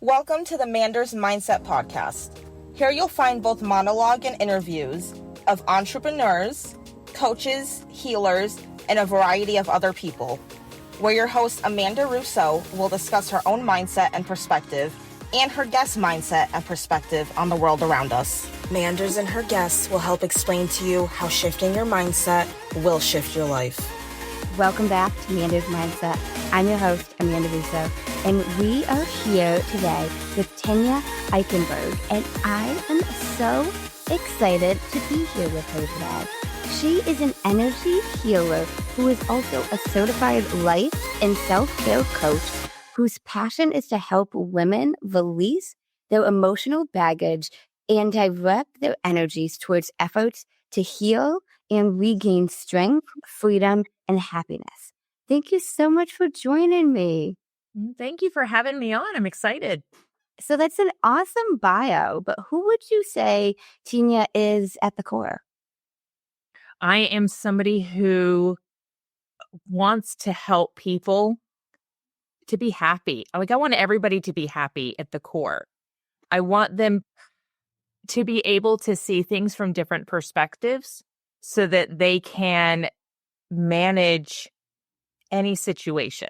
Welcome to the Manders Mindset Podcast. Here you'll find both monologue and interviews of entrepreneurs, coaches, healers, and a variety of other people, where your host Amanda Russo will discuss her own mindset and perspective and her guest mindset and perspective on the world around us. Manders and her guests will help explain to you how shifting your mindset will shift your life. Welcome back to Amanda's Mindset. I'm your host, Amanda Russo, and we are here today with Tenya Eickenberg, and I am so excited to be here with her today. She is an energy healer who is also a certified life and self-care coach whose passion is to help women release their emotional baggage and direct their energies towards efforts to heal and regain strength, freedom, and happiness. Thank you so much for joining me. Thank you for having me on. I'm excited. So that's an awesome bio, but who would you say Tenya is at the core? I am somebody who wants to help people to be happy. I want everybody to be happy at the core. I want them to be able to see things from different perspectives so that they can manage any situation,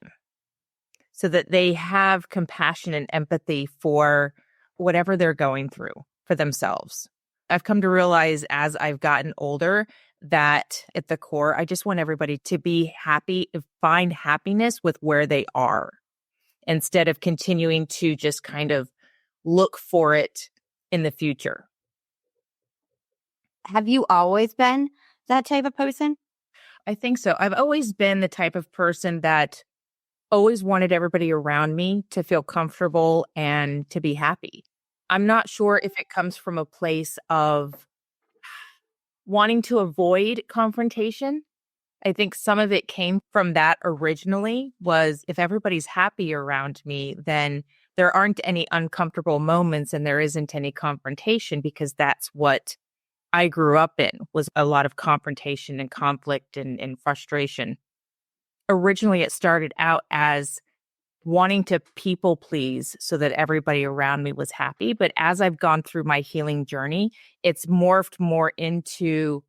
so that they have compassion and empathy for whatever they're going through for themselves. I've come to realize as I've gotten older that at the core, I just want everybody to be happy, find happiness with where they are, instead of continuing to just kind of look for it in the future. Have you always been that type of person? I think so. I've always been the type of person that always wanted everybody around me to feel comfortable and to be happy. I'm not sure if it comes from a place of wanting to avoid confrontation. I think some of it came from that originally, was if everybody's happy around me, then there aren't any uncomfortable moments and there isn't any confrontation, because that's what I grew up in, was a lot of confrontation and conflict and frustration. Originally, it started out as wanting to people please so that everybody around me was happy. But as I've gone through my healing journey, it's morphed more into,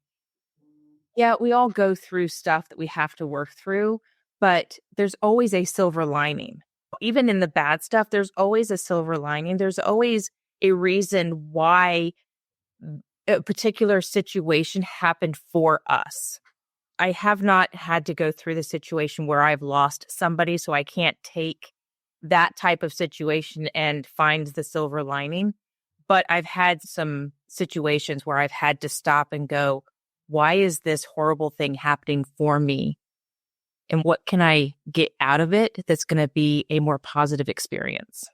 yeah, we all go through stuff that we have to work through, but there's always a silver lining. Even in the bad stuff, there's always a silver lining. There's always a reason why a particular situation happened for us. I have not had to go through the situation where I've lost somebody, so I can't take that type of situation and find the silver lining. But I've had some situations where I've had to stop and go, why is this horrible thing happening for me? And what can I get out of it that's going to be a more positive experience?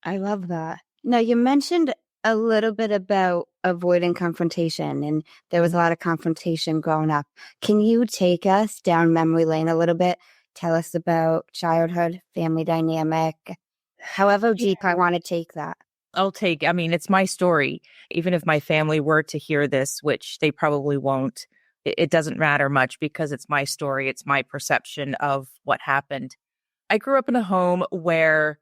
I love that. Now, you mentioned a little bit about avoiding confrontation, and there was a lot of confrontation growing up. Can you take us down memory lane a little bit? Tell us about childhood, family dynamic, however deep I want to take that. It's my story. Even if my family were to hear this, which they probably won't, it doesn't matter much, because it's my story. It's my perception of what happened. I grew up in a home where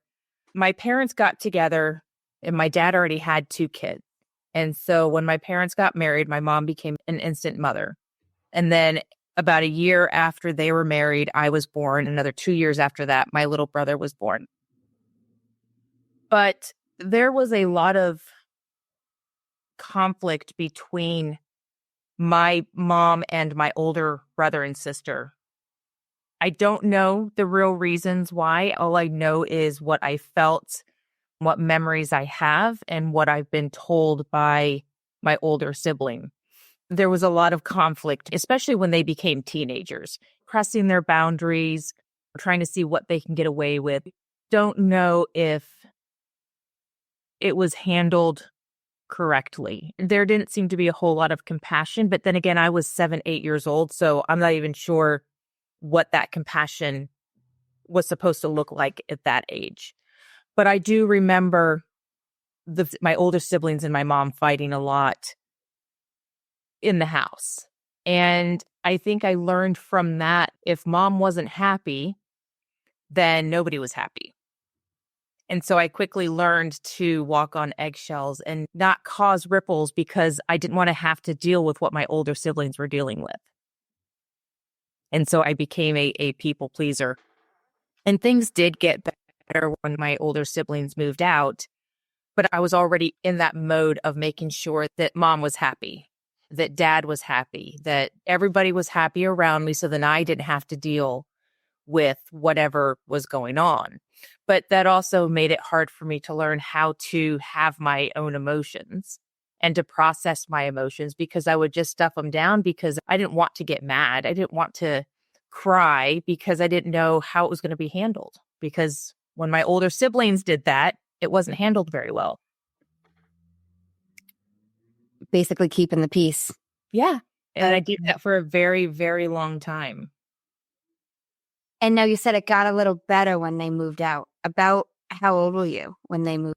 my parents got together, and my dad already had 2 kids. And so when my parents got married, my mom became an instant mother. And then about a year after they were married, I was born. Another 2 years after that, my little brother was born. But there was a lot of conflict between my mom and my older brother and sister. I don't know the real reasons why. All I know is what I felt, what memories I have, and what I've been told by my older sibling. There was a lot of conflict, especially when they became teenagers, pressing their boundaries, trying to see what they can get away with. Don't know if it was handled correctly. There didn't seem to be a whole lot of compassion, but then again, I was 7, 8 years old, so I'm not even sure what that compassion was supposed to look like at that age. But I do remember my older siblings and my mom fighting a lot in the house. And I think I learned from that, if mom wasn't happy, then nobody was happy. And so I quickly learned to walk on eggshells and not cause ripples because I didn't want to have to deal with what my older siblings were dealing with. And so I became a people pleaser. And things did get better when my older siblings moved out. But I was already in that mode of making sure that mom was happy, that dad was happy, that everybody was happy around me. So then I didn't have to deal with whatever was going on. But that also made it hard for me to learn how to have my own emotions and to process my emotions, because I would just stuff them down because I didn't want to get mad. I didn't want to cry because I didn't know how it was going to be handled. Because when my older siblings did that, it wasn't handled very well. Basically keeping the peace. Yeah. And I did that for a very, very long time. And now you said it got a little better when they moved out. About how old were you when they moved?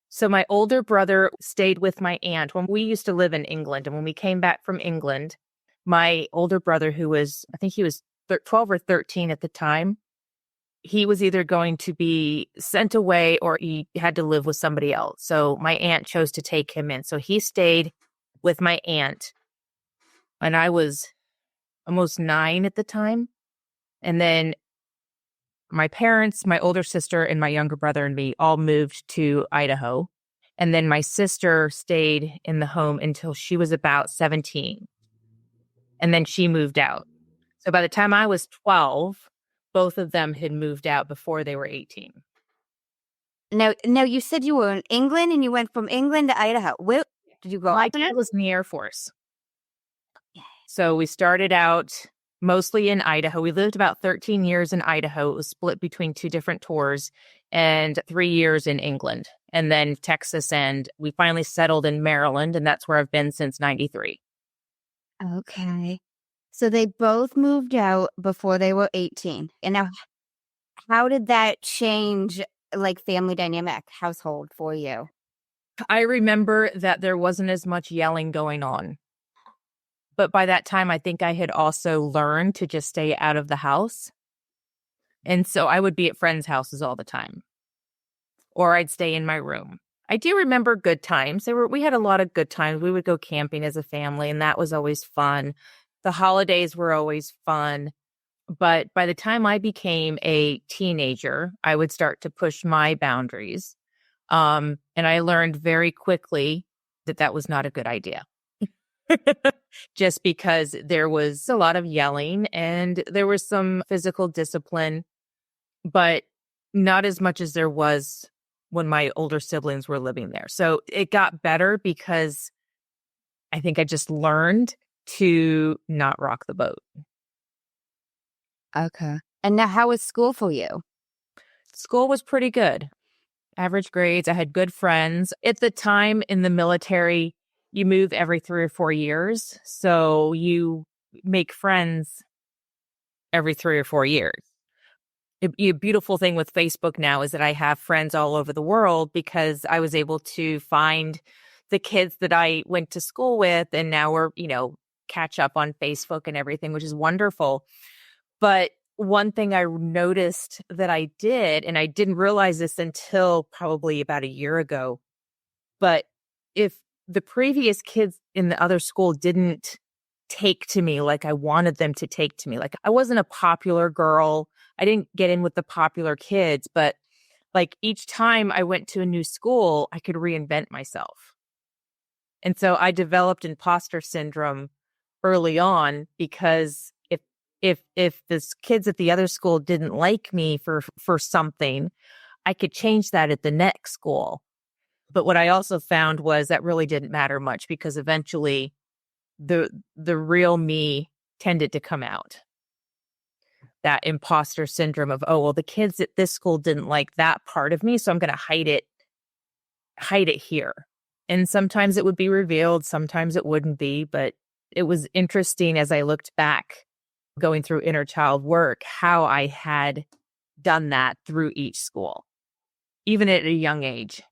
So my older brother stayed with my aunt when we used to live in England. And when we came back from England, my older brother, who was, I think he was 12 or 13 at the time, he was either going to be sent away or he had to live with somebody else. So my aunt chose to take him in. So he stayed with my aunt, and I was almost 9 at the time. And then my parents, my older sister, and my younger brother and me all moved to Idaho. And then my sister stayed in the home until she was about 17. And then she moved out. So by the time I was 12, both of them had moved out before they were 18. Now you said you were in England and you went from England to Idaho. Where did you go? My dad was in the Air Force. So we started out mostly in Idaho. We lived about 13 years in Idaho. It was split between 2 different tours, and 3 years in England, and then Texas. And we finally settled in Maryland, and that's where I've been since 93. Okay. So they both moved out before they were 18. And now, how did that change, like, family dynamic, household for you? I remember that there wasn't as much yelling going on. But by that time, I think I had also learned to just stay out of the house. And so I would be at friends' houses all the time, or I'd stay in my room. I do remember good times. We had a lot of good times. We would go camping as a family, and that was always fun. The holidays were always fun. But by the time I became a teenager, I would start to push my boundaries. And I learned very quickly that that was not a good idea. Just because there was a lot of yelling and there was some physical discipline, but not as much as there was when my older siblings were living there. So it got better because I think I just learned to not rock the boat. Okay. And now, how was school for you? School was pretty good. Average grades. I had good friends. At the time in the military, you move every 3 or 4 years. So you make friends every 3 or 4 years. A beautiful thing with Facebook now is that I have friends all over the world because I was able to find the kids that I went to school with, and now we're, catch up on Facebook and everything, which is wonderful. But one thing I noticed that I did, and I didn't realize this until probably about a year ago, but if the previous kids in the other school didn't take to me like I wanted them to take to me, like I wasn't a popular girl, I didn't get in with the popular kids, but like each time I went to a new school, I could reinvent myself. And so I developed imposter syndrome early on because if the kids at the other school didn't like me for something, I could change that at the next school. But what I also found was that really didn't matter much because eventually the real me tended to come out. That imposter syndrome of, oh, well, the kids at this school didn't like that part of me, so I'm going to hide it here. And sometimes it would be revealed, sometimes it wouldn't be, but it was interesting as I looked back going through inner child work, how I had done that through each school, even at a young age.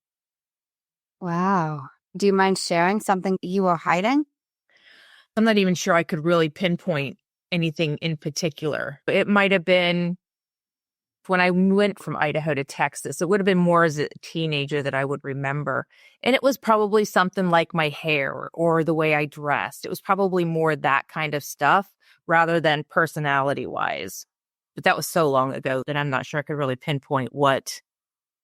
Wow. Do you mind sharing something you were hiding? I'm not even sure I could really pinpoint anything in particular. It might have been when I went from Idaho to Texas. It would have been more as a teenager that I would remember. And it was probably something like my hair or the way I dressed. It was probably more that kind of stuff rather than personality-wise. But that was so long ago that I'm not sure I could really pinpoint what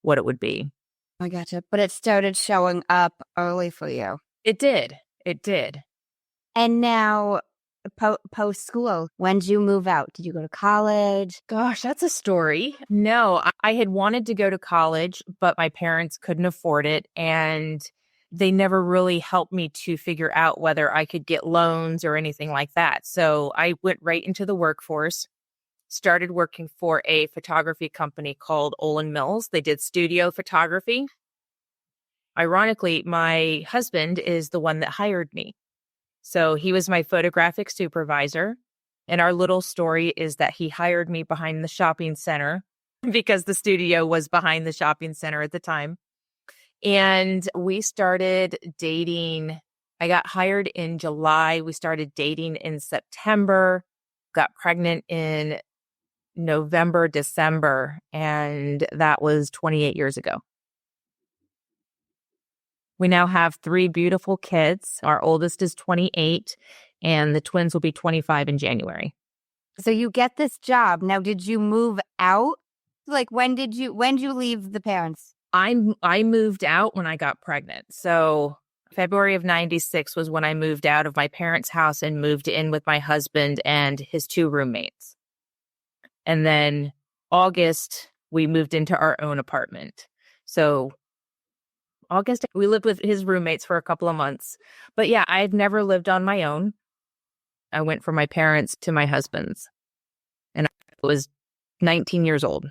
it would be. I gotcha. But it started showing up early for you. It did. It did. And now, post-school, when did you move out? Did you go to college? Gosh, that's a story. No, I had wanted to go to college, but my parents couldn't afford it. And they never really helped me to figure out whether I could get loans or anything like that. So I went right into the workforce, started working for a photography company called Olin Mills. They did studio photography. Ironically, my husband is the one that hired me. So he was my photographic supervisor. And our little story is that he hired me behind the shopping center because the studio was behind the shopping center at the time. And we started dating. I got hired in July. We started dating in September, got pregnant in November, December, and that was 28 years ago. We now have 3 beautiful kids. Our oldest is 28, and the twins will be 25 in January. So you get this job. Now, did you move out? Like, when did you leave the parents? I moved out when I got pregnant. So February of 96 was when I moved out of my parents' house and moved in with my husband and his 2 roommates. And then August, we moved into our own apartment. So August, we lived with his roommates for a couple of months. But yeah, I've never lived on my own. I went from my parents to my husband's. And I was 19 years old.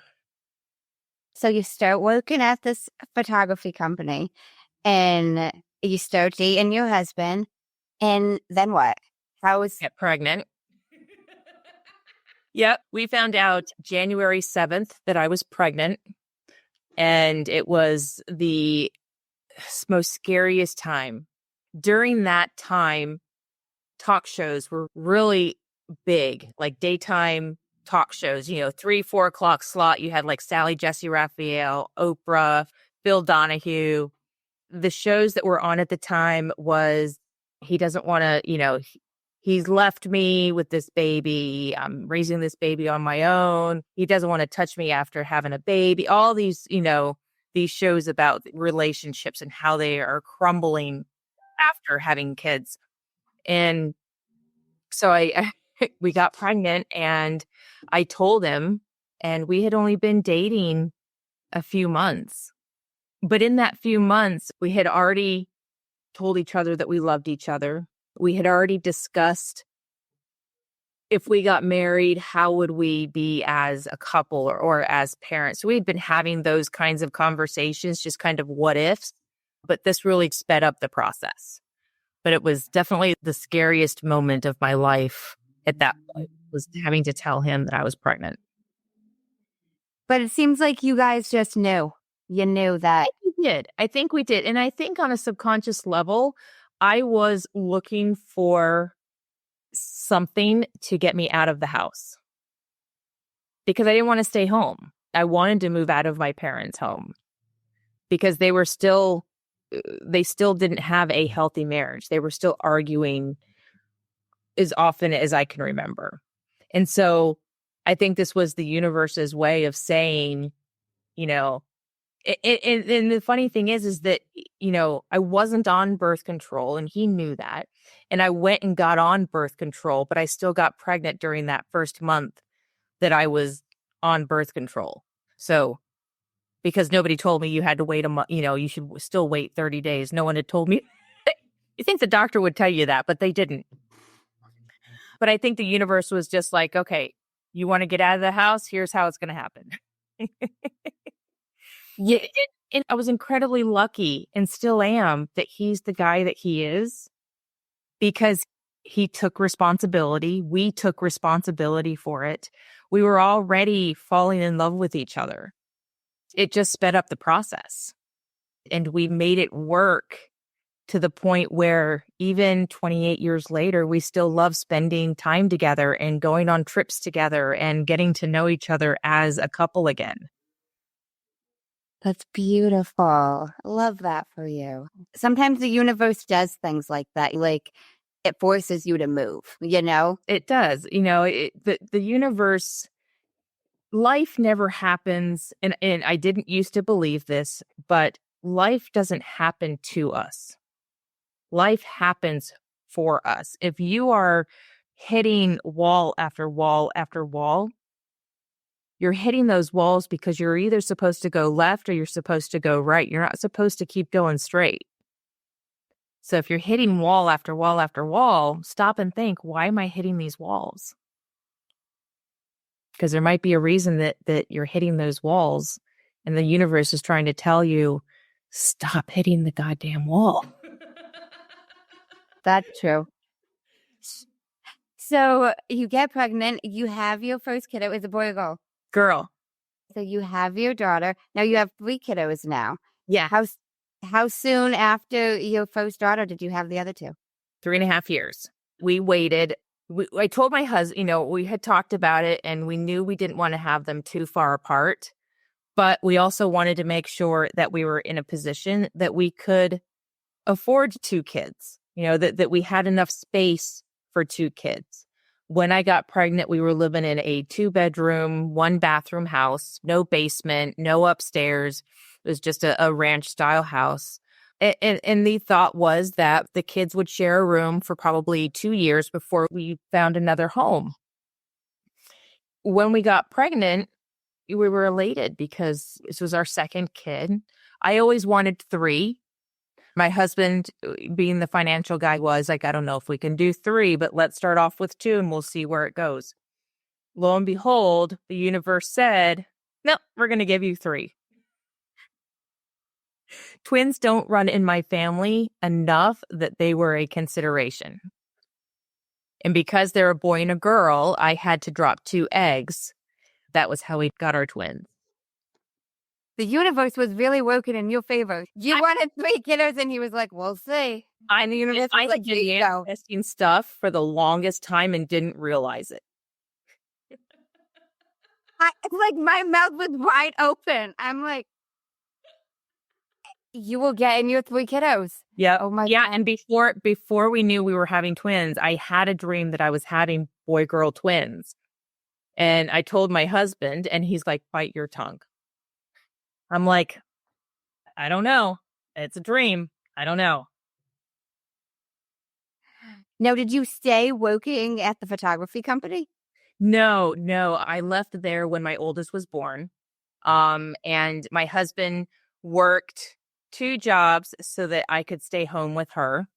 So you start working at this photography company and you start dating your husband. And then what? Get pregnant. Yep. We found out January 7th that I was pregnant. And it was the most scariest time. During that time, talk shows were really big, like daytime talk shows, 3-4 o'clock slot. You had like Sally Jesse Raphael, Oprah, Phil Donahue. The shows that were on at the time was he doesn't want to, he's left me with this baby. I'm raising this baby on my own. He doesn't want to touch me after having a baby. All these, these shows about relationships and how they are crumbling after having kids. And so we got pregnant and I told him, and we had only been dating a few months. But in that few months, we had already told each other that we loved each other. We had already discussed if we got married, how would we be as a couple or as parents? So we'd been having those kinds of conversations, just kind of what ifs, but this really sped up the process. But it was definitely the scariest moment of my life at that point, was having to tell him that I was pregnant. But it seems like you guys just knew. You knew that. I think we did. And I think on a subconscious level, I was looking for something to get me out of the house because I didn't want to stay home. I wanted to move out of my parents' home because they still didn't have a healthy marriage. They were still arguing as often as I can remember. And so I think this was the universe's way of saying, and the funny thing is that, I wasn't on birth control and he knew that. And I went and got on birth control, but I still got pregnant during that first month that I was on birth control. So, because nobody told me you had to wait a month, you should still wait 30 days. No one had told me. You think the doctor would tell you that, but they didn't. But I think the universe was just like, okay, you want to get out of the house? Here's how it's going to happen. Yeah, and I was incredibly lucky and still am that he's the guy that he is because he took responsibility. We took responsibility for it. We were already falling in love with each other. It just sped up the process and we made it work to the point where even 28 years later, we still love spending time together and going on trips together and getting to know each other as a couple again. That's beautiful. Love that for you. Sometimes the universe does things like that. Like it forces you to move, you know? It does. The universe, life never happens. And I didn't used to believe this, but life doesn't happen to us. Life happens for us. If you are hitting wall after wall after wall, you're hitting those walls because you're either supposed to go left or you're supposed to go right. You're not supposed to keep going straight. So if you're hitting wall after wall after wall, stop and think, why am I hitting these walls? Because there might be a reason that you're hitting those walls and the universe is trying to tell you, stop hitting the goddamn wall. That's true. So you get pregnant, you have your first kiddo. Is a boy or girl? Girl. So you have your daughter. Now you have 3 kiddos now. Yeah. How soon after your first daughter did you have the other 2? 3.5 years. We waited. I told my husband, we had talked about it and we knew we didn't want to have them too far apart, but we also wanted to make sure that we were in a position that we could afford 2 kids, that we had enough space for 2 kids. When I got pregnant, we were living in a 2-bedroom, 1-bathroom house, no basement, no upstairs. It was just a ranch style house. And the thought was that the kids would share a room for probably 2 years before we found another home. When we got pregnant, we were elated because this was our second kid. I always wanted 3. My husband, being the financial guy, was like, I don't know if we can do 3, but let's start off with 2 and we'll see where it goes. Lo and behold, the universe said, no, we're going to give you 3. Twins don't run in my family enough that they were a consideration. And because they're a boy and a girl, I had to drop 2 eggs. That was how we got our twins. The universe was really working in your favor. You wanted 3 kiddos, and he was like, "We'll see." I knew I had been manifesting stuff for the longest time and didn't realize it. Like my mouth was wide open. I'm like, you will get in your 3 kiddos. Yeah. Oh my. Yeah. And before we knew we were having twins, I had a dream that I was having boy-girl twins. And I told my husband, and he's like, bite your tongue. I'm like, I don't know. It's a dream. I don't know. Now, did you stay working at the photography company? No. I left there when my oldest was born. And my husband worked 2 jobs so that I could stay home with her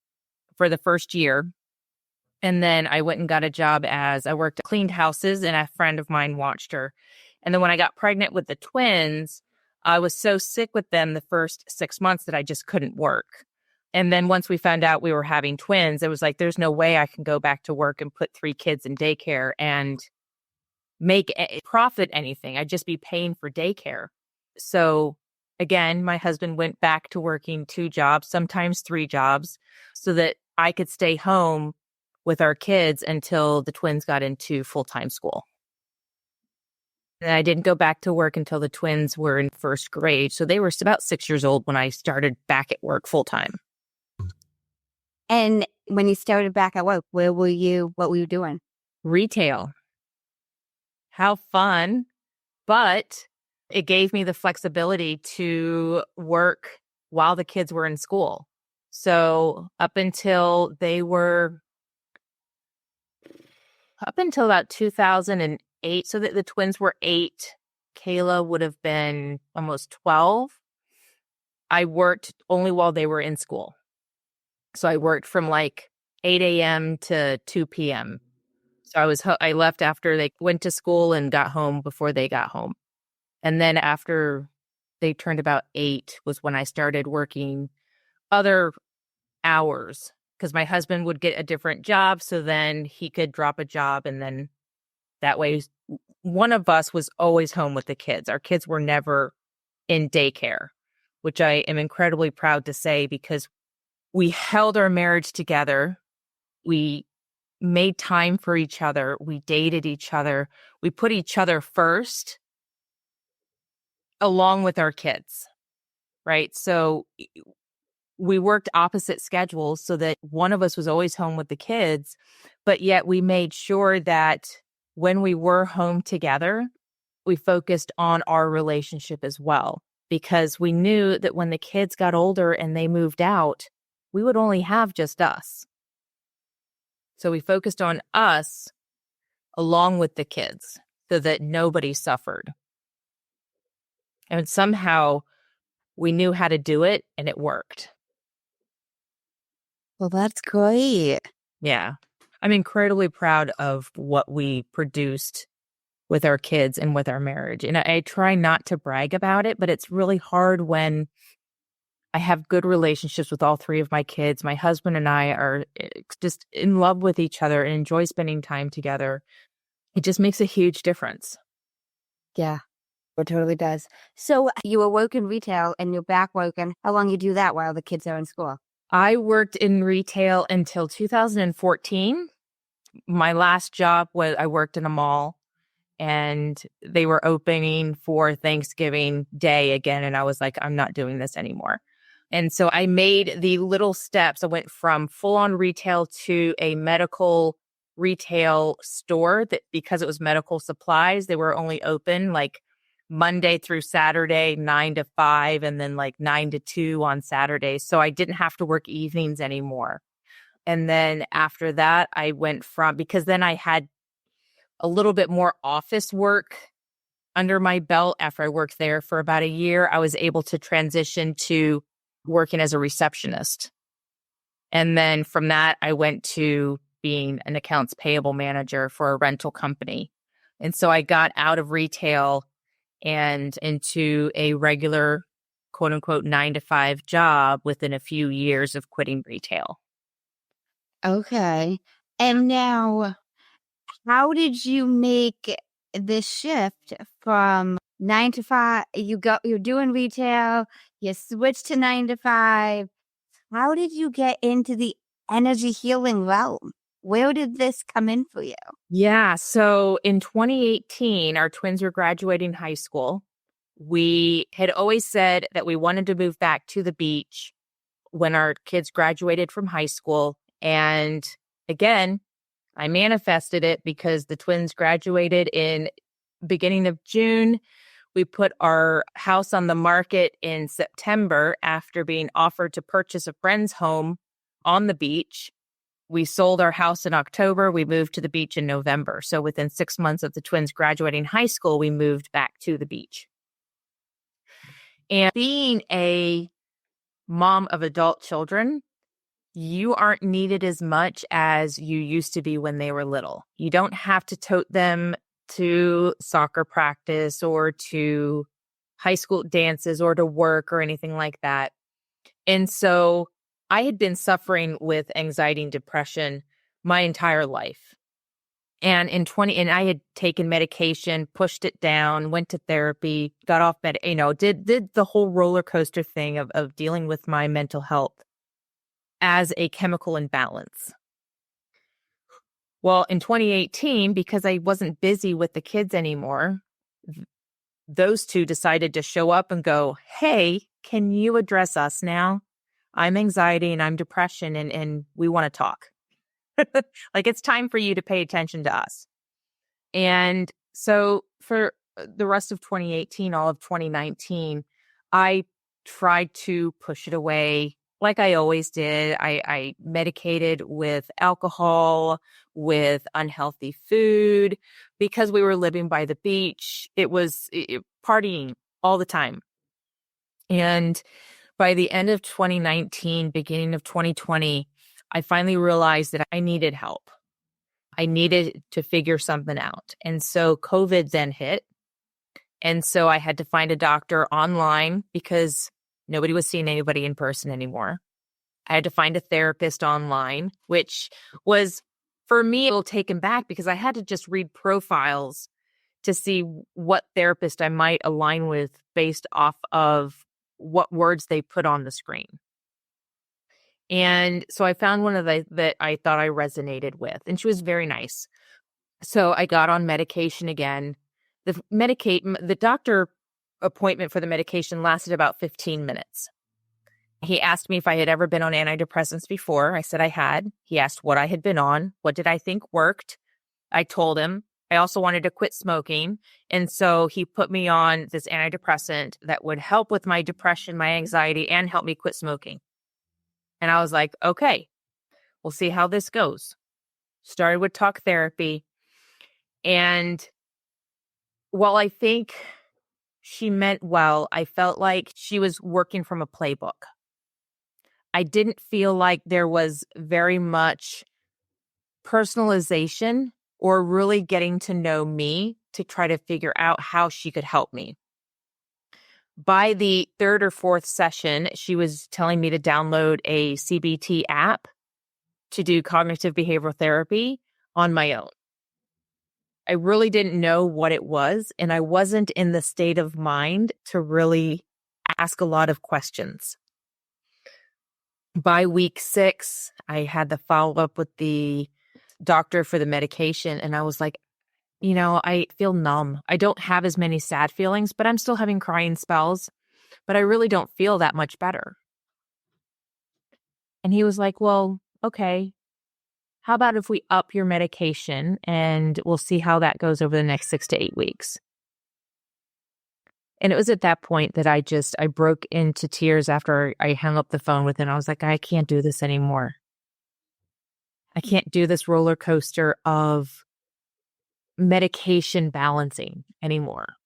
for the first year. And then I went and got a job cleaned houses, and a friend of mine watched her. And then when I got pregnant with the twins, I was so sick with them the first 6 months that I just couldn't work. And then once we found out we were having twins, it was like, there's no way I can go back to work and put 3 kids in daycare and make profit anything. I'd just be paying for daycare. So again, my husband went back to working 2 jobs, sometimes 3 jobs, so that I could stay home with our kids until the twins got into full-time school. And I didn't go back to work until the twins were in 1st grade. So they were about 6 years old when I started back at work full-time. And when you started back at work, what were you doing? Retail. How fun. But it gave me the flexibility to work while the kids were in school. So up until about 2008, so that the twins were 8, Kayla would have been almost 12. I worked only while they were in school. So I worked from like 8 a.m. to 2 p.m. So I left after they went to school and got home before they got home. And then after they turned about 8 was when I started working other hours, because my husband would get a different job. So then he could drop a job, and then that way one of us was always home with the kids. Our kids were never in daycare, which I am incredibly proud to say, because We held our marriage together. We made time for each other. We dated each other. We put each other first along with our kids, right? So we worked opposite schedules so that one of us was always home with the kids, but yet we made sure that when we were home together, we focused on our relationship as well, because we knew that when the kids got older and they moved out, we would only have just us. So we focused on us along with the kids so that nobody suffered. And somehow we knew how to do it and it worked. Well, that's great. Yeah. I'm incredibly proud of what we produced with our kids and with our marriage. And I try not to brag about it, but it's really hard when I have good relationships with all three of my kids. My husband and I are just in love with each other and enjoy spending time together. It just makes a huge difference. Yeah, it totally does. So you were working retail and you're back working. How long you do that while the kids are in school? I worked in retail until 2014. My last job was I worked in a mall, and they were opening for Thanksgiving Day again. And I was like, I'm not doing this anymore. And so I made the little steps. I went from full on retail to a medical retail store that, because it was medical supplies, they were only open like Monday through Saturday, 9 to 5, and then like 9 to 2 on Saturdays. So I didn't have to work evenings anymore. And then after that, I went because then I had a little bit more office work under my belt. After I worked there for about a year, I was able to transition to working as a receptionist. And then from that, I went to being an accounts payable manager for a rental company. And so I got out of retail and into a regular, quote unquote, 9 to 5 job within a few years of quitting retail. Okay. And now, how did you make the shift from 9 to 5? You're doing retail, you switched to 9 to 5. How did you get into the energy healing realm? Where did this come in for you? Yeah. So in 2018, our twins were graduating high school. We had always said that we wanted to move back to the beach when our kids graduated from high school. And again, I manifested it because the twins graduated in beginning of June. We put our house on the market in September after being offered to purchase a friend's home on the beach. We sold our house in October. We moved to the beach in November. So within 6 months of the twins graduating high school, we moved back to the beach. And being a mom of adult children, you aren't needed as much as you used to be when they were little. You don't have to tote them to soccer practice or to high school dances or to work or anything like that. And so I had been suffering with anxiety and depression my entire life. And and I had taken medication, pushed it down, went to therapy, got off did the whole roller coaster thing of dealing with my mental health as a chemical imbalance. Well, in 2018, because I wasn't busy with the kids anymore, those two decided to show up and go, hey, can you address us now? I'm anxiety and I'm depression and we want to talk. Like, it's time for you to pay attention to us. And so for the rest of 2018, all of 2019, I tried to push it away like I always did. I medicated with alcohol, with unhealthy food, because we were living by the beach. It was partying all the time. And by the end of 2019, beginning of 2020, I finally realized that I needed help. I needed to figure something out. And so COVID then hit. And so I had to find a doctor online because nobody was seeing anybody in person anymore. I had to find a therapist online, which was, for me, a little taken back because I had to just read profiles to see what therapist I might align with based off of what words they put on the screen. And so I found one of that I thought I resonated with, and she was very nice. So I got on medication again. The doctor appointment for the medication lasted about 15 minutes. He asked me if I had ever been on antidepressants before. I said I had. He asked what I had been on. What did I think worked? I told him. I also wanted to quit smoking. And so he put me on this antidepressant that would help with my depression, my anxiety, and help me quit smoking. And I was like, okay, we'll see how this goes. Started with talk therapy. And while I think she meant well, I felt like she was working from a playbook. I didn't feel like there was very much personalization or really getting to know me to try to figure out how she could help me. By the third or fourth session, she was telling me to download a CBT app to do cognitive behavioral therapy on my own. I really didn't know what it was, and I wasn't in the state of mind to really ask a lot of questions. By week 6, I had the follow-up with the doctor for the medication, and I was like, I feel numb. I don't have as many sad feelings, but I'm still having crying spells, but I really don't feel that much better. And he was like, well, okay, how about if we up your medication and we'll see how that goes over the next 6 to 8 weeks? And it was at that point that I broke into tears after I hung up the phone with him. I was like, I can't do this anymore. I can't do this roller coaster of medication balancing anymore.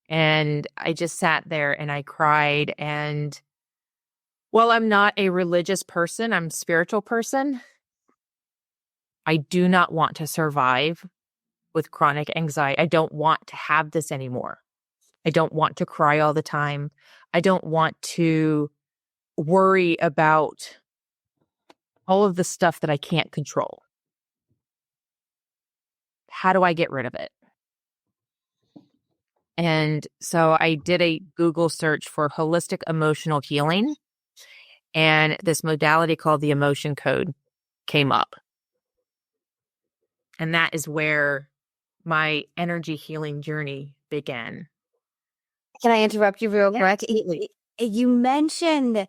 And I just sat there and I cried. And while I'm not a religious person, I'm a spiritual person. I do not want to survive with chronic anxiety. I don't want to have this anymore. I don't want to cry all the time. I don't want to worry about all of the stuff that I can't control. How do I get rid of it? And so I did a Google search for holistic emotional healing, and this modality called the emotion code came up. And that is where my energy healing journey began. Can I interrupt you real quick? Absolutely. You mentioned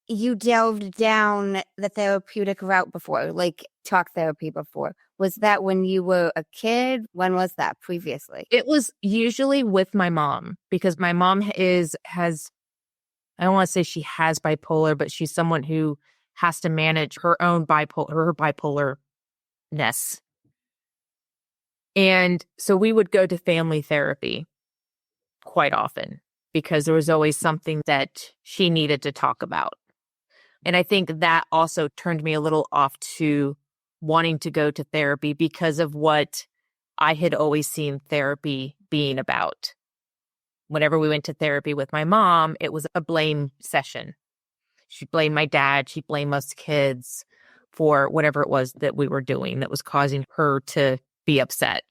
you delved down the therapeutic route before, like talk therapy before. Was that when you were a kid? When was that previously? It was usually with my mom, because my mom has, I don't want to say she has bipolar, but she's someone who has to manage her own bipolarness. And so we would go to family therapy quite often because there was always something that she needed to talk about. And I think that also turned me a little off to wanting to go to therapy because of what I had always seen therapy being about. Whenever we went to therapy with my mom, it was a blame session. She'd blame my dad. She'd blame us kids for whatever it was that we were doing that was causing her to be upset.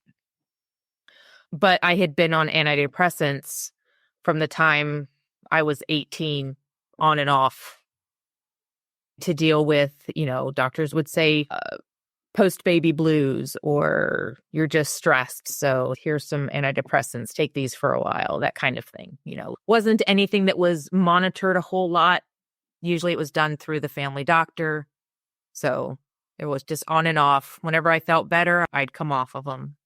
But I had been on antidepressants from the time I was 18 on and off to deal with, doctors would say post-baby blues, or you're just stressed. So here's some antidepressants, take these for a while, that kind of thing. Wasn't anything that was monitored a whole lot. Usually it was done through the family doctor. So it was just on and off. Whenever I felt better, I'd come off of them.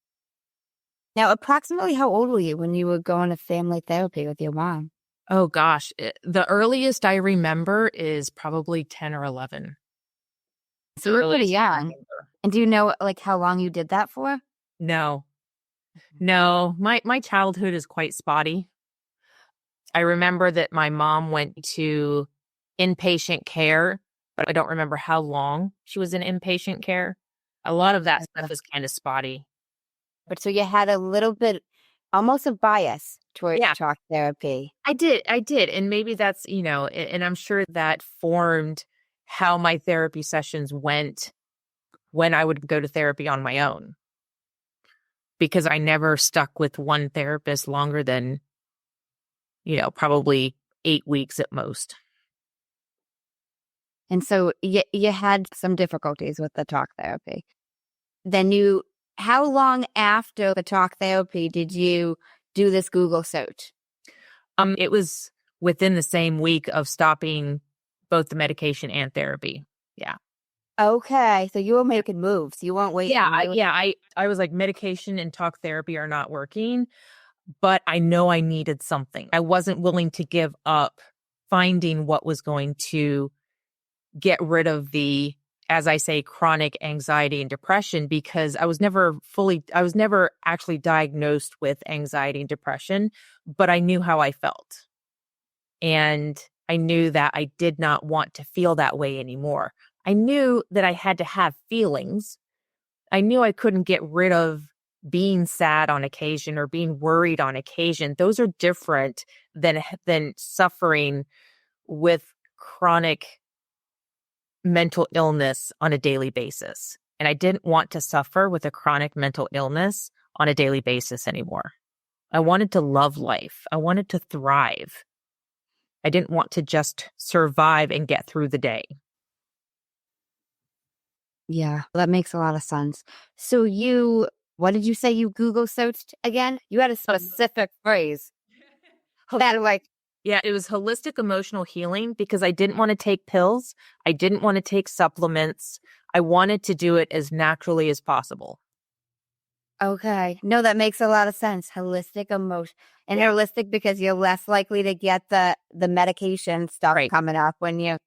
Now, approximately how old were you when you were going to family therapy with your mom? Oh, gosh. The earliest I remember is probably 10 or 11. So you were pretty young. And do you know, how long you did that for? No. My childhood is quite spotty. I remember that my mom went to inpatient care, but I don't remember how long she was in inpatient care. A lot of that stuff is kind of spotty. But so you had a little bit, almost a bias toward talk therapy. I did. And maybe that's, and I'm sure that formed how my therapy sessions went when I would go to therapy on my own. Because I never stuck with one therapist longer than, probably 8 weeks at most. And so you had some difficulties with the talk therapy. How long after the talk therapy did you do this Google search? It was within the same week of stopping both the medication and therapy. Yeah. Okay. So you were making moves. You weren't waiting. I was like, medication and talk therapy are not working, but I know I needed something. I wasn't willing to give up finding what was going to get rid of the, as I say, chronic anxiety and depression, because I was never actually diagnosed with anxiety and depression, but I knew how I felt. And I knew that I did not want to feel that way anymore. I knew that I had to have feelings. I knew I couldn't get rid of being sad on occasion or being worried on occasion. Those are different than suffering with chronic mental illness on a daily basis. And I didn't want to suffer with a chronic mental illness on a daily basis anymore. I wanted to love life. I wanted to thrive. I didn't want to just survive and get through the day. Yeah, that makes a lot of sense. So what did you say you Google searched again? You had a specific phrase. Yeah, it was holistic emotional healing, because I didn't want to take pills. I didn't want to take supplements. I wanted to do it as naturally as possible. Okay. No, that makes a lot of sense. Holistic emotion. And holistic because you're less likely to get the medication stuff coming up when you.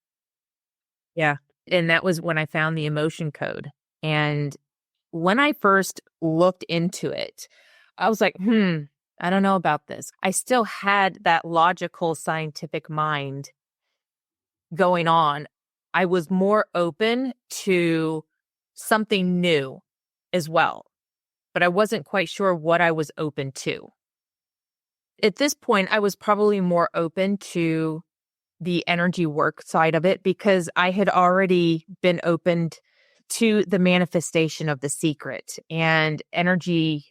Yeah. And that was when I found the emotion code. And when I first looked into it, I was like, I don't know about this. I still had that logical scientific mind going on. I was more open to something new as well, but I wasn't quite sure what I was open to. At this point, I was probably more open to the energy work side of it, because I had already been opened to the manifestation of The Secret and energy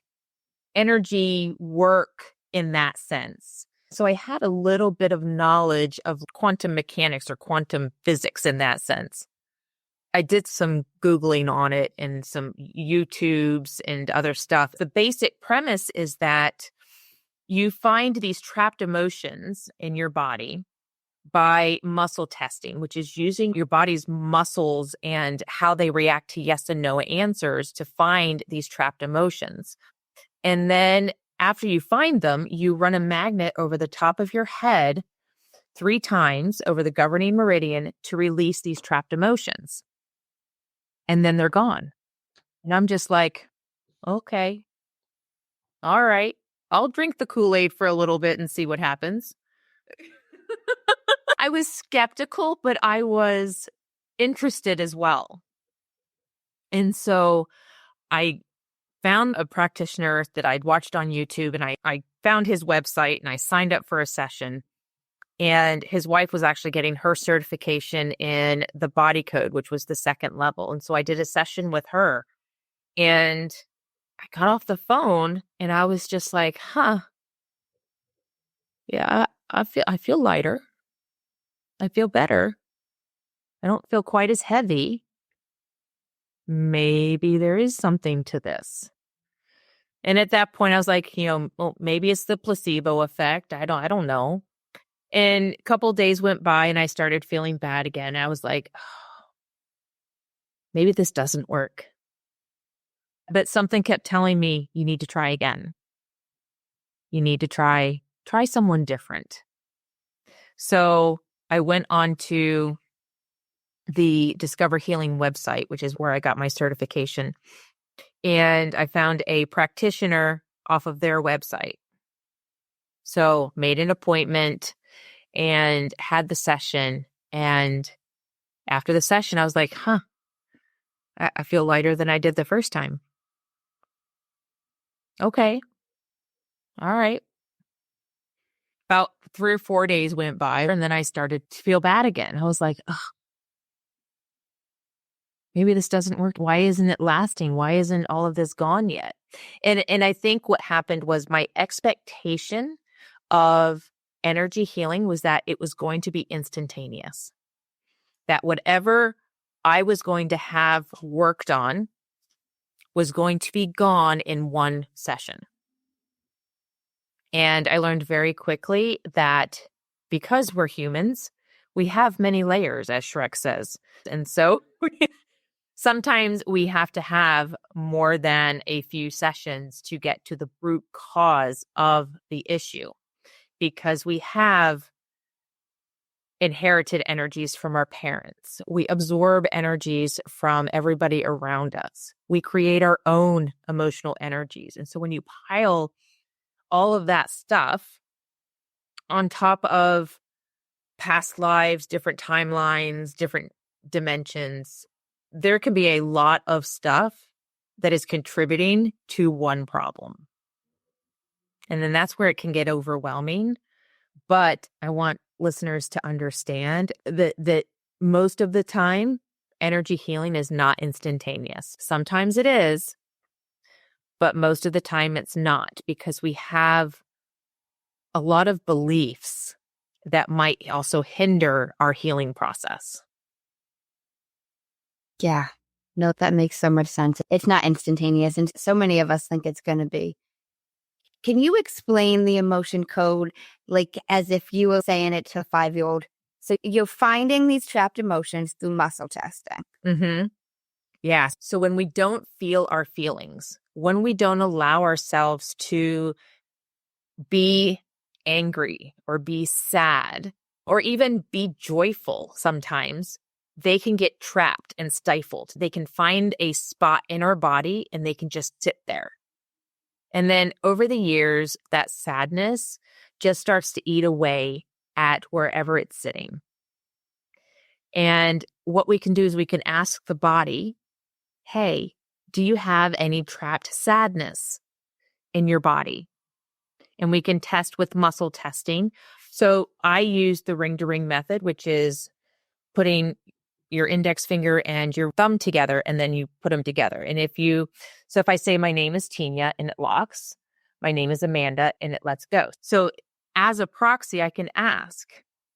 work in that sense. So I had a little bit of knowledge of quantum mechanics or quantum physics in that sense. I did some Googling on it and some YouTubes and other stuff. The basic premise is that you find these trapped emotions in your body by muscle testing, which is using your body's muscles and how they react to yes and no answers to find these trapped emotions. And then after you find them, you run a magnet over the top of your head 3 times over the governing meridian to release these trapped emotions. And then they're gone. And I'm just like, okay, all right, I'll drink the Kool-Aid for a little bit and see what happens. I was skeptical, but I was interested as well. And so I found a practitioner that I'd watched on YouTube, and I found his website and I signed up for a session. And his wife was actually getting her certification in the body code, which was the 2nd level. And so I did a session with her, and I got off the phone and I was just like, yeah, I feel lighter. I feel better. I don't feel quite as heavy. Maybe there is something to this. And at that point I was like, well, maybe it's the placebo effect. I don't know. And a couple of days went by and I started feeling bad again. I was like, maybe this doesn't work. But something kept telling me, you need to try again. You need to try someone different. So I went on to the Discover Healing website, which is where I got my certification. And I found a practitioner off of their website. So made an appointment and had the session. And after the session, I was like, I feel lighter than I did the first time. Okay. All right. About 3 or 4 days went by, and then I started to feel bad again. I was like, maybe this doesn't work. Why isn't it lasting? Why isn't all of this gone yet? And I think what happened was my expectation of energy healing was that it was going to be instantaneous. that whatever I was going to have worked on was going to be gone in one session. And I learned very quickly that because we're humans, we have many layers, as Shrek says. And so sometimes we have to have more than a few sessions to get to the root cause of the issue, because we have inherited energies from our parents. We absorb energies from everybody around us. We create our own emotional energies. And so when you pile all of that stuff on top of past lives, different timelines, different dimensions, there can be a lot of stuff that is contributing to one problem. And then that's where it can get overwhelming. But I want listeners to understand that most of the time, energy healing is not instantaneous. Sometimes it is, but most of the time it's not, because we have a lot of beliefs that might also hinder our healing process. Yeah. No, that makes so much sense. It's not instantaneous, and so many of us think it's going to be. Can you explain the emotion code, like as if you were saying it to a 5-year-old? So you're finding these trapped emotions through muscle testing. Mm-hmm. Yeah. So when we don't feel our feelings, when we don't allow ourselves to be angry or be sad or even be joyful, sometimes they can get trapped and stifled. They can find a spot in our body and they can just sit there. And then over the years, that sadness just starts to eat away at wherever it's sitting. And what we can do is we can ask the body, hey, do you have any trapped sadness in your body? And we can test with muscle testing. So I use the ring-to-ring method, which is putting your index finger and your thumb together, and then you put them together. And if I say my name is Tenya and it locks, my name is Amanda and it lets go. So as a proxy, I can ask,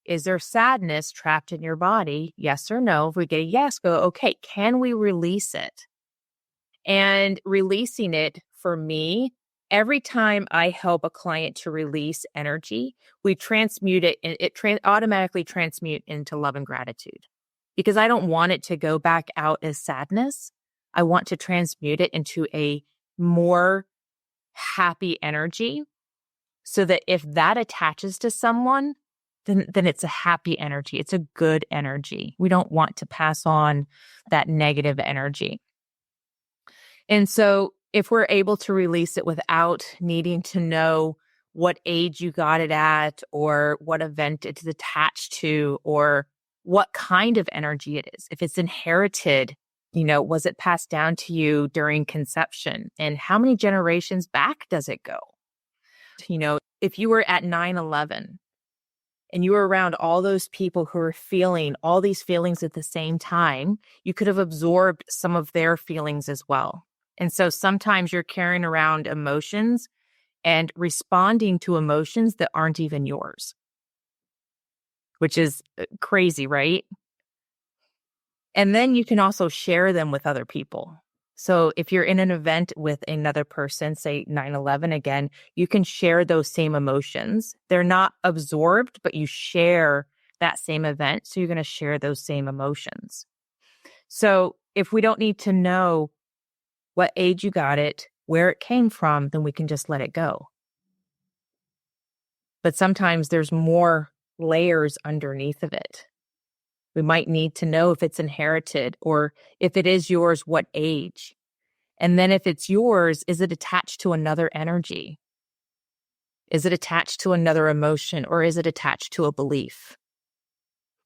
is there sadness trapped in your body? Yes or no. If we get a yes, go, okay, can we release it? And releasing it, for me, every time I help a client to release energy, we transmute it, and it automatically transmute into love and gratitude. Because I don't want it to go back out as sadness. I want to transmute it into a more happy energy, so that if that attaches to someone, then it's a happy energy. It's a good energy. We don't want to pass on that negative energy. And so if we're able to release it without needing to know what age you got it at, or what event it's attached to, or what kind of energy it is. If it's inherited, was it passed down to you during conception? And how many generations back does it go? If you were at 9/11 and you were around all those people who were feeling all these feelings at the same time, you could have absorbed some of their feelings as well. And so sometimes you're carrying around emotions and responding to emotions that aren't even yours, which is crazy, right? And then you can also share them with other people. So if you're in an event with another person, say 9/11 again, you can share those same emotions. They're not absorbed, but you share that same event. So you're going to share those same emotions. So if we don't need to know what age you got it, where it came from, then we can just let it go. But sometimes there's more layers underneath of it. We might need to know if it's inherited, or if it is yours, what age. And then if it's yours, is it attached to another energy? Is it attached to another emotion, or is it attached to a belief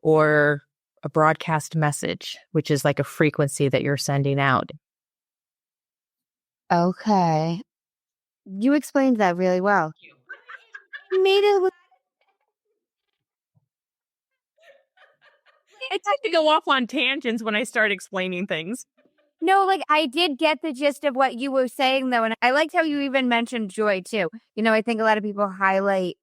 or a broadcast message, which is like a frequency that you're sending out? Okay. You explained that really well. Made it. I tend to go off on tangents when I start explaining things. No, like I did get the gist of what you were saying though. And I liked how you even mentioned joy too. I think a lot of people highlight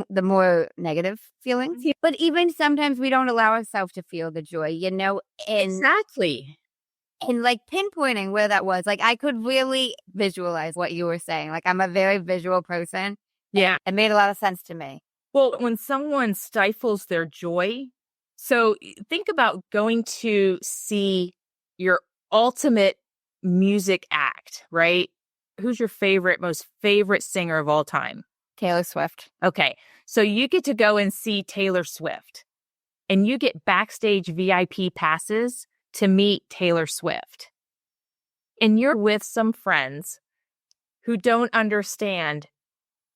the more negative feelings. Yeah. But even sometimes we don't allow ourselves to feel the joy, and Exactly. and like pinpointing where that was. Like I could really visualize what you were saying. Like I'm a very visual person. Yeah. It made a lot of sense to me. Well, when someone stifles their joy, so think about going to see your ultimate music act, right? Who's your most favorite singer of all time? Taylor Swift. Okay. So you get to go and see Taylor Swift and you get backstage VIP passes to meet Taylor Swift. And you're with some friends who don't understand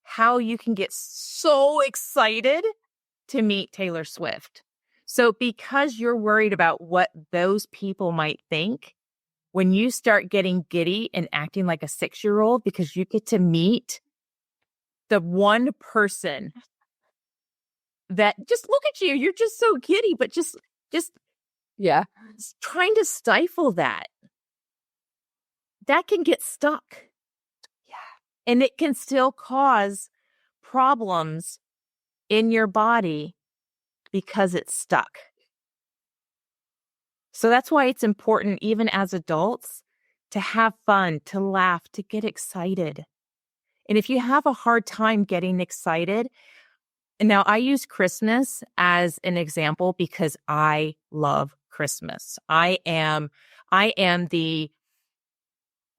how you can get so excited to meet Taylor Swift. So because you're worried about what those people might think, when you start getting giddy and acting like a 6-year-old because you get to meet the one person that just look at you, you're just so giddy, but just Yeah. trying to stifle that can get stuck. Yeah. And it can still cause problems in your body because it's stuck. So that's why it's important, even as adults, to have fun, to laugh, to get excited. And if you have a hard time getting excited, and now I use Christmas as an example because I love Christmas. I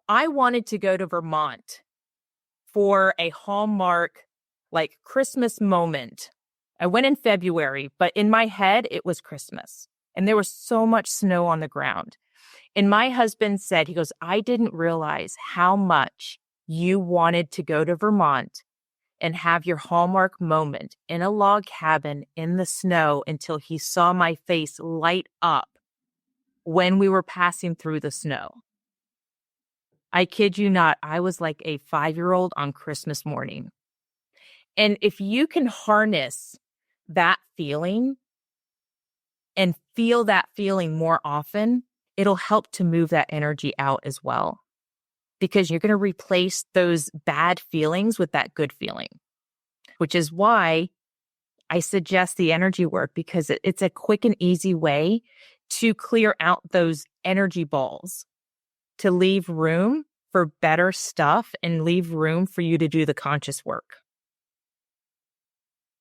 wanted to go to Vermont for a Hallmark like Christmas moment. I went in February, but in my head, it was Christmas. And there was so much snow on the ground. And my husband said, he goes, I didn't realize how much you wanted to go to Vermont and have your Hallmark moment in a log cabin in the snow until he saw my face light up when we were passing through the snow. I kid you not, I was like a 5-year-old on Christmas morning. And if you can harness that feeling and feel that feeling more often, it'll help to move that energy out as well. Because you're going to replace those bad feelings with that good feeling, which is why I suggest the energy work, because it's a quick and easy way to clear out those energy balls, to leave room for better stuff and leave room for you to do the conscious work.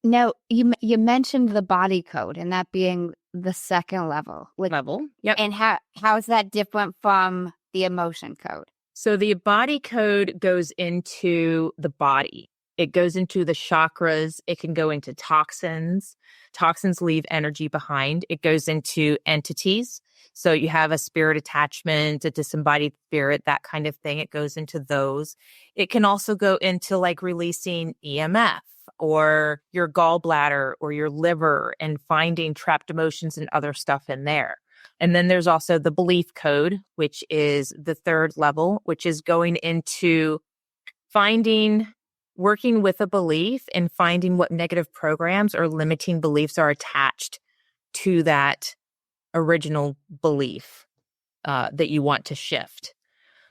Now, you mentioned the body code and that being the second level. Yep. And how is that different from the emotion code? So the body code goes into the body. It goes into the chakras. It can go into toxins. Toxins leave energy behind. It goes into entities. So you have a spirit attachment, a disembodied spirit, that kind of thing. It goes into those. It can also go into like releasing EMF or your gallbladder or your liver and finding trapped emotions and other stuff in there. And then there's also the belief code, which is the third level, which is going into working with a belief and finding what negative programs or limiting beliefs are attached to that original belief that you want to shift.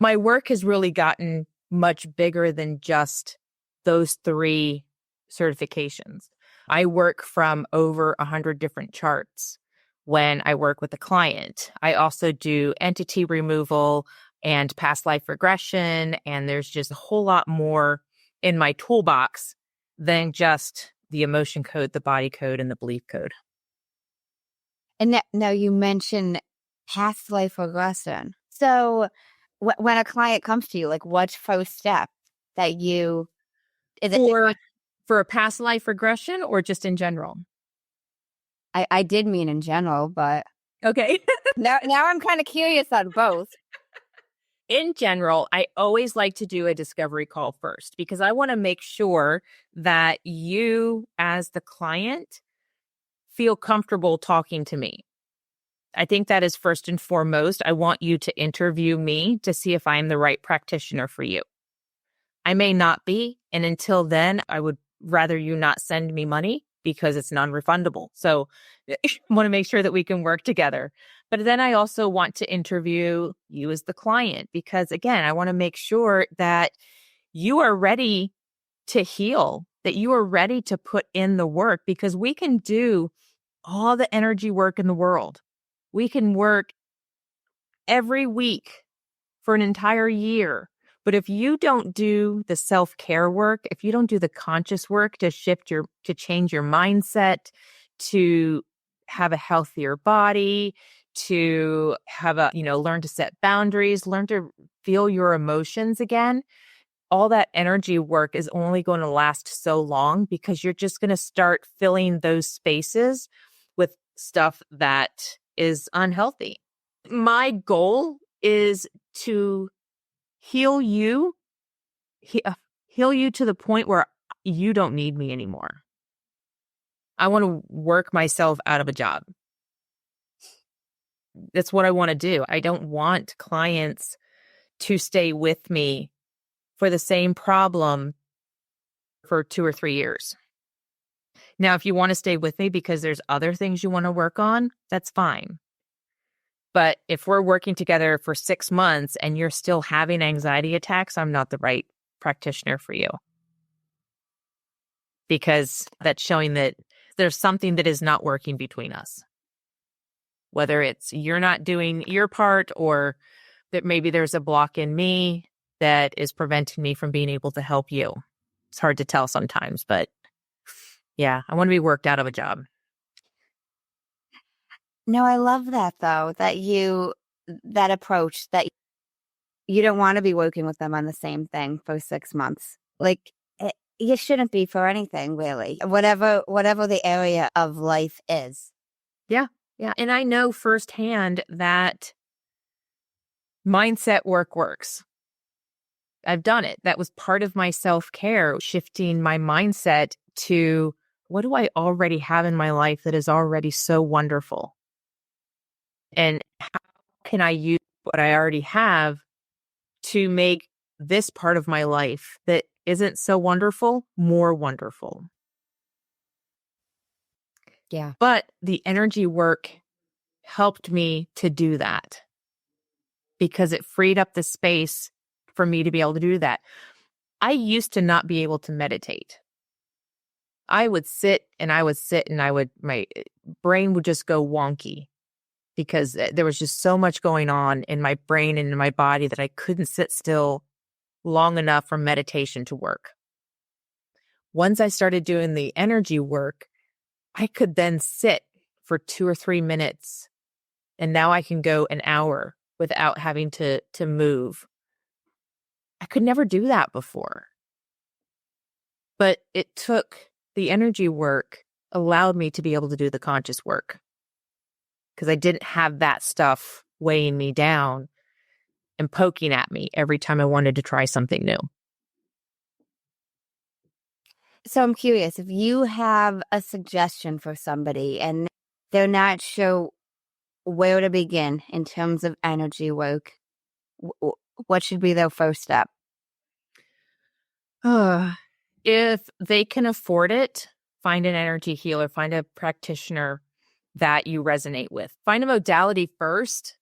My work has really gotten much bigger than just those 3 certifications. I work from over 100 different charts when I work with a client. I also do entity removal and past life regression, and there's just a whole lot more in my toolbox than just the emotion code, the body code, and the belief code. And now you mentioned past life regression. So when a client comes to you, like what's first step that you... For a past life regression or just in general? I did mean in general, but... Okay. now I'm kind of curious on both. In general, I always like to do a discovery call first because I want to make sure that you, as the client, feel comfortable talking to me. I think that is first and foremost. I want you to interview me to see if I'm the right practitioner for you. I may not be, and until then, I would rather you not send me money because it's non-refundable. So I want to make sure that we can work together. But then I also want to interview you as the client because, again, I want to make sure that you are ready to heal, that you are ready to put in the work, because we can do all the energy work in the world. We can work every week for an entire year. But if you don't do the self-care work, if you don't do the conscious work to change your mindset, to have a healthier body, to learn to set boundaries, learn to feel your emotions again, all that energy work is only going to last so long, because you're just going to start filling those spaces with stuff that is unhealthy. My goal is to heal you to the point where you don't need me anymore. I want to work myself out of a job. That's what I want to do. I don't want clients to stay with me for the same problem for 2 or 3 years. Now, if you want to stay with me because there's other things you want to work on, that's fine. But if we're working together for 6 months and you're still having anxiety attacks, I'm not the right practitioner for you. Because that's showing that there's something that is not working between us. Whether it's you're not doing your part, or that maybe there's a block in me that is preventing me from being able to help you. It's hard to tell sometimes, but yeah, I want to be worked out of a job. No, I love that though, that approach, that you don't want to be working with them on the same thing for 6 months. Like, you shouldn't be for anything, really. Whatever the area of life is. Yeah. And I know firsthand that mindset work works. I've done it. That was part of my self-care, shifting my mindset to, what do I already have in my life that is already so wonderful? And how can I use what I already have to make this part of my life that isn't so wonderful more wonderful? Yeah. But the energy work helped me to do that, because it freed up the space for me to be able to do that. I used to not be able to meditate. I would sit and my brain would just go wonky, because there was just so much going on in my brain and in my body that I couldn't sit still long enough for meditation to work. Once I started doing the energy work, I could then sit for 2 or 3 minutes, and now I can go an hour without having to move. I could never do that before. But it took the energy work, allowed me to be able to do the conscious work, because I didn't have that stuff weighing me down and poking at me every time I wanted to try something new. So I'm curious, if you have a suggestion for somebody and they're not sure where to begin in terms of energy work, what should be their first step? If they can afford it, find an energy healer, find a practitioner that you resonate with. Find a modality first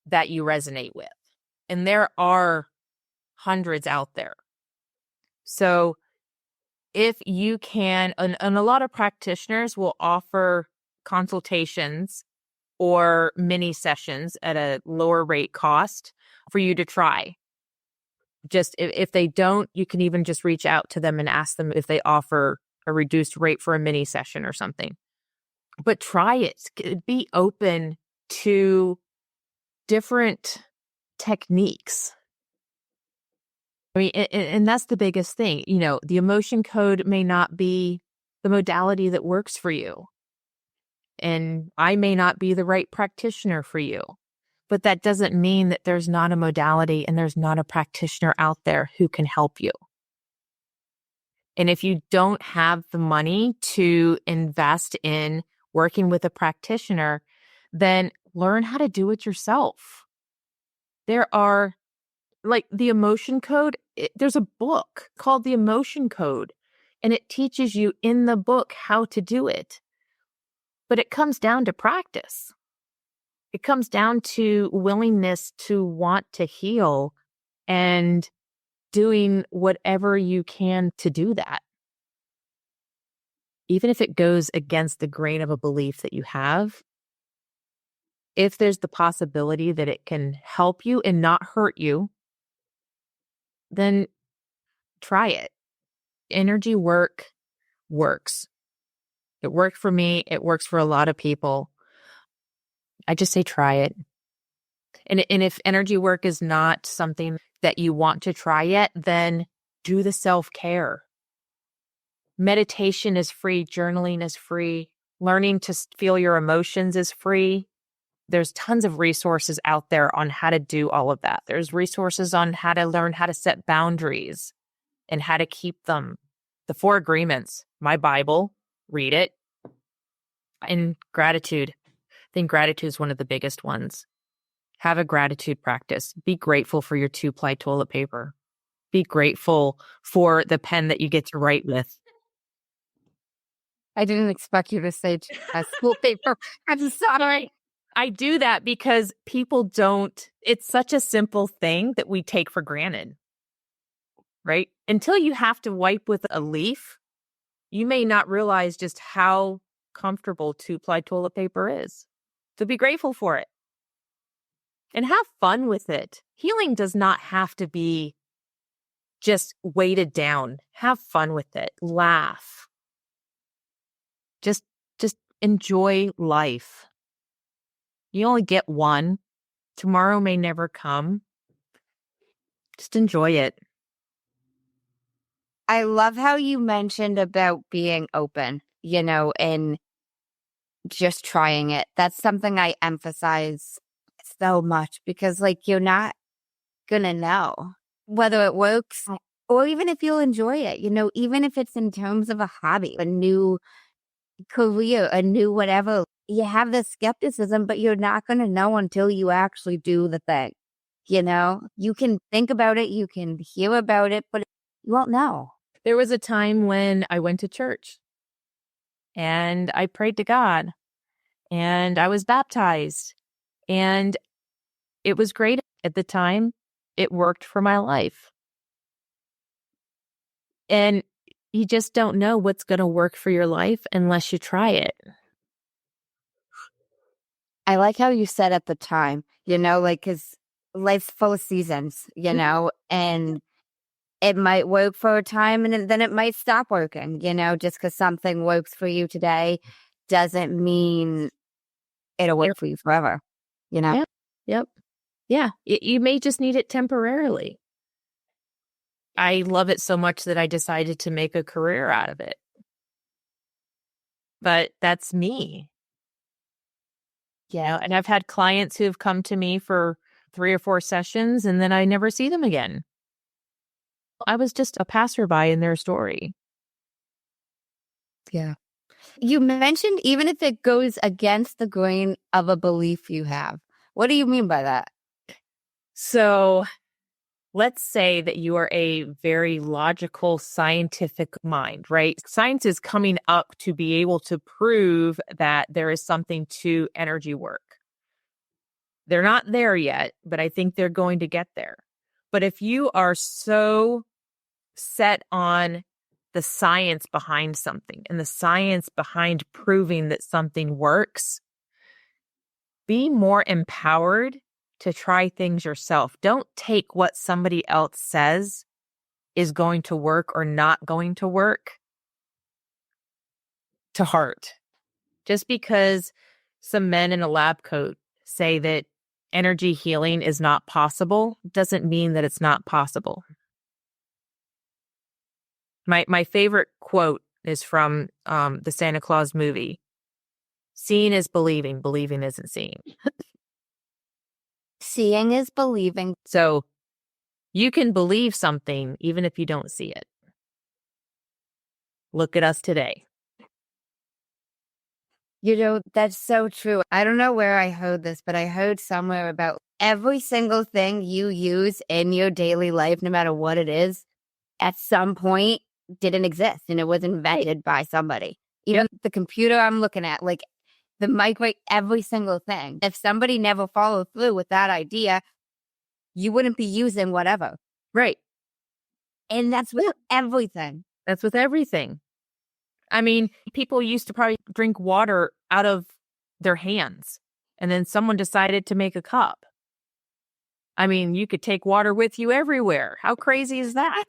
that you resonate with. And there are hundreds out there. So if you can, and a lot of practitioners will offer consultations or mini sessions at a lower rate cost for you to try. Just if they don't, you can even just reach out to them and ask them if they offer a reduced rate for a mini session or something. But try it. Be open to different techniques. I mean, and that's the biggest thing. You know, the emotion code may not be the modality that works for you. And I may not be the right practitioner for you. But that doesn't mean that there's not a modality and there's not a practitioner out there who can help you. And if you don't have the money to invest in working with a practitioner, then learn how to do it yourself. There are, like, the emotion code, there's a book called The Emotion Code, and it teaches you in the book how to do it. But it comes down to practice. It comes down to willingness to want to heal and doing whatever you can to do that. even if it goes against the grain of a belief that you have, if there's the possibility that it can help you and not hurt you, then try it. Energy work works. It worked for me. It works for a lot of people. I just say try it. And if energy work is not something that you want to try yet, then do the self-care. Meditation is free. Journaling is free. Learning to feel your emotions is free. There's tons of resources out there on how to do all of that. There's resources on how to learn how to set boundaries and how to keep them. The 4 Agreements, my Bible, read it. And gratitude. I think gratitude is one of the biggest ones. Have a gratitude practice. Be grateful for your 2-ply toilet paper. Be grateful for the pen that you get to write with. I didn't expect you to say school paper. I'm sorry. I do that because people don't, it's such a simple thing that we take for granted, right? Until you have to wipe with a leaf, you may not realize just how comfortable 2-ply toilet paper is. So be grateful for it and have fun with it. Healing does not have to be just weighted down. Have fun with it. Laugh. Just enjoy life. You only get one. Tomorrow may never come. Just enjoy it. I love how you mentioned about being open, and just trying it. That's something I emphasize so much because, you're not going to know whether it works or even if you'll enjoy it, even if it's in terms of a hobby, a new career, a new whatever. You have this skepticism, but you're not going to know until you actually do the thing. You can think about it, you can hear about it, but you won't know. There was a time when I went to church and I prayed to God and I was baptized and it was great at the time. It worked for my life. And you just don't know what's going to work for your life unless you try it. I like how you said at the time, because life's full of seasons, and it might work for a time and then it might stop working, just because something works for you today doesn't mean it'll work for you forever, Yep. Yeah. You may just need it temporarily. I love it so much that I decided to make a career out of it. But that's me. Yeah. And I've had clients who have come to me for 3 or 4 sessions and then I never see them again. I was just a passerby in their story. Yeah. You mentioned even if it goes against the grain of a belief you have. What do you mean by that? So let's say that you are a very logical, scientific mind, right? Science is coming up to be able to prove that there is something to energy work. They're not there yet, but I think they're going to get there. But if you are so set on the science behind something and the science behind proving that something works, be more empowered to try things yourself. Don't take what somebody else says is going to work or not going to work to heart. Just because some men in a lab coat say that energy healing is not possible doesn't mean that it's not possible. My favorite quote is from the Santa Claus movie. Seeing is believing. Believing isn't seeing. Seeing is believing. So you can believe something even if you don't see it. Look at us today. That's so true. I don't know where I heard this, but I heard somewhere about every single thing you use in your daily life, no matter what it is, at some point didn't exist and it was invented by somebody. Even the computer I'm looking at, the microwave, every single thing. If somebody never followed through with that idea, you wouldn't be using whatever. Right. And that's with everything. That's with everything. I mean, people used to probably drink water out of their hands, and then someone decided to make a cup. I mean, you could take water with you everywhere. How crazy is that?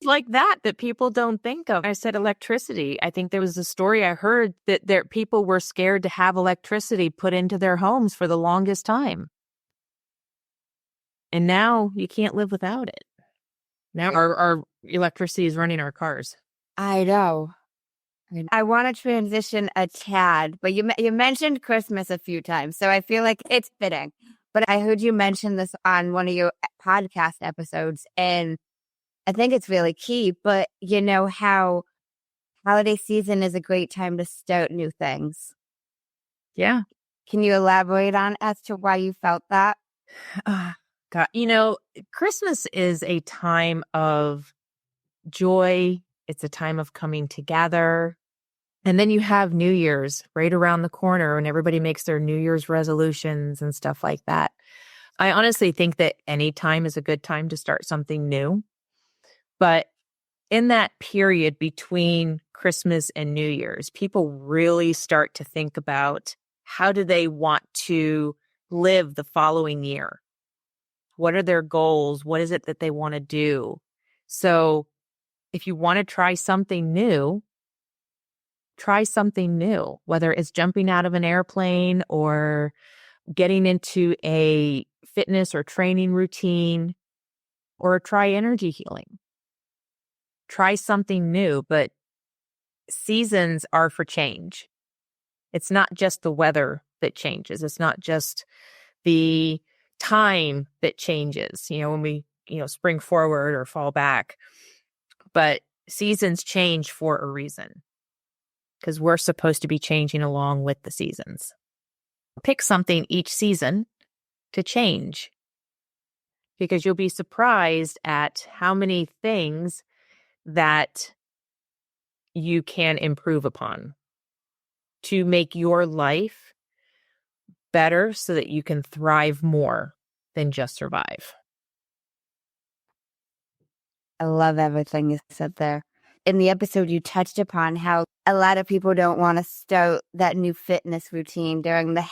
Like that people don't think of. I said electricity. I think there was a story I heard that people were scared to have electricity put into their homes for the longest time. And now you can't live without it. Now our electricity is running our cars. I know. I want to transition a tad, but you mentioned Christmas a few times, so I feel like it's fitting. But I heard you mention this on one of your podcast episodes, and I think it's really key. But you know how holiday season is a great time to start new things. Yeah. Can you elaborate on as to why you felt that? God, Christmas is a time of joy. It's a time of coming together. And then you have New Year's right around the corner, and everybody makes their New Year's resolutions and stuff like that. I honestly think that any time is a good time to start something new. But in that period between Christmas and New Year's, people really start to think about how do they want to live the following year? What are their goals? What is it that they want to do? So if you want to try something new, whether it's jumping out of an airplane or getting into a fitness or training routine, or try energy healing. Try something new, but seasons are for change. It's not just the weather that changes. It's not just the time that changes, when we, spring forward or fall back. But seasons change for a reason, because we're supposed to be changing along with the seasons. Pick something each season to change, because you'll be surprised at how many things that you can improve upon to make your life better so that you can thrive more than just survive. I love everything you said there. In the episode, you touched upon how a lot of people don't want to start that new fitness routine during the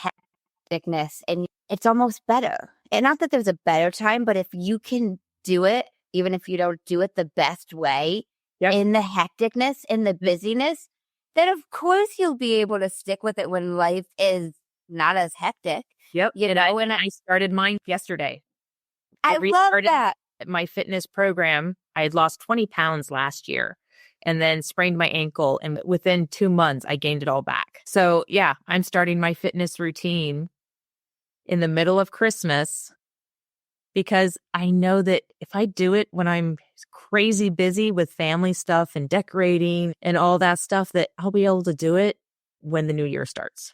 hecticness, and it's almost better. And not that there's a better time, but if you can do it, even if you don't do it the best way, in the hecticness, in the busyness, then of course you'll be able to stick with it when life is not as hectic. Yep. I started mine yesterday. I love that. My fitness program. I had lost 20 pounds last year and then sprained my ankle. And within 2 months, I gained it all back. So yeah, I'm starting my fitness routine in the middle of Christmas, because I know that if I do it when I'm crazy busy with family stuff and decorating and all that stuff, that I'll be able to do it when the new year starts.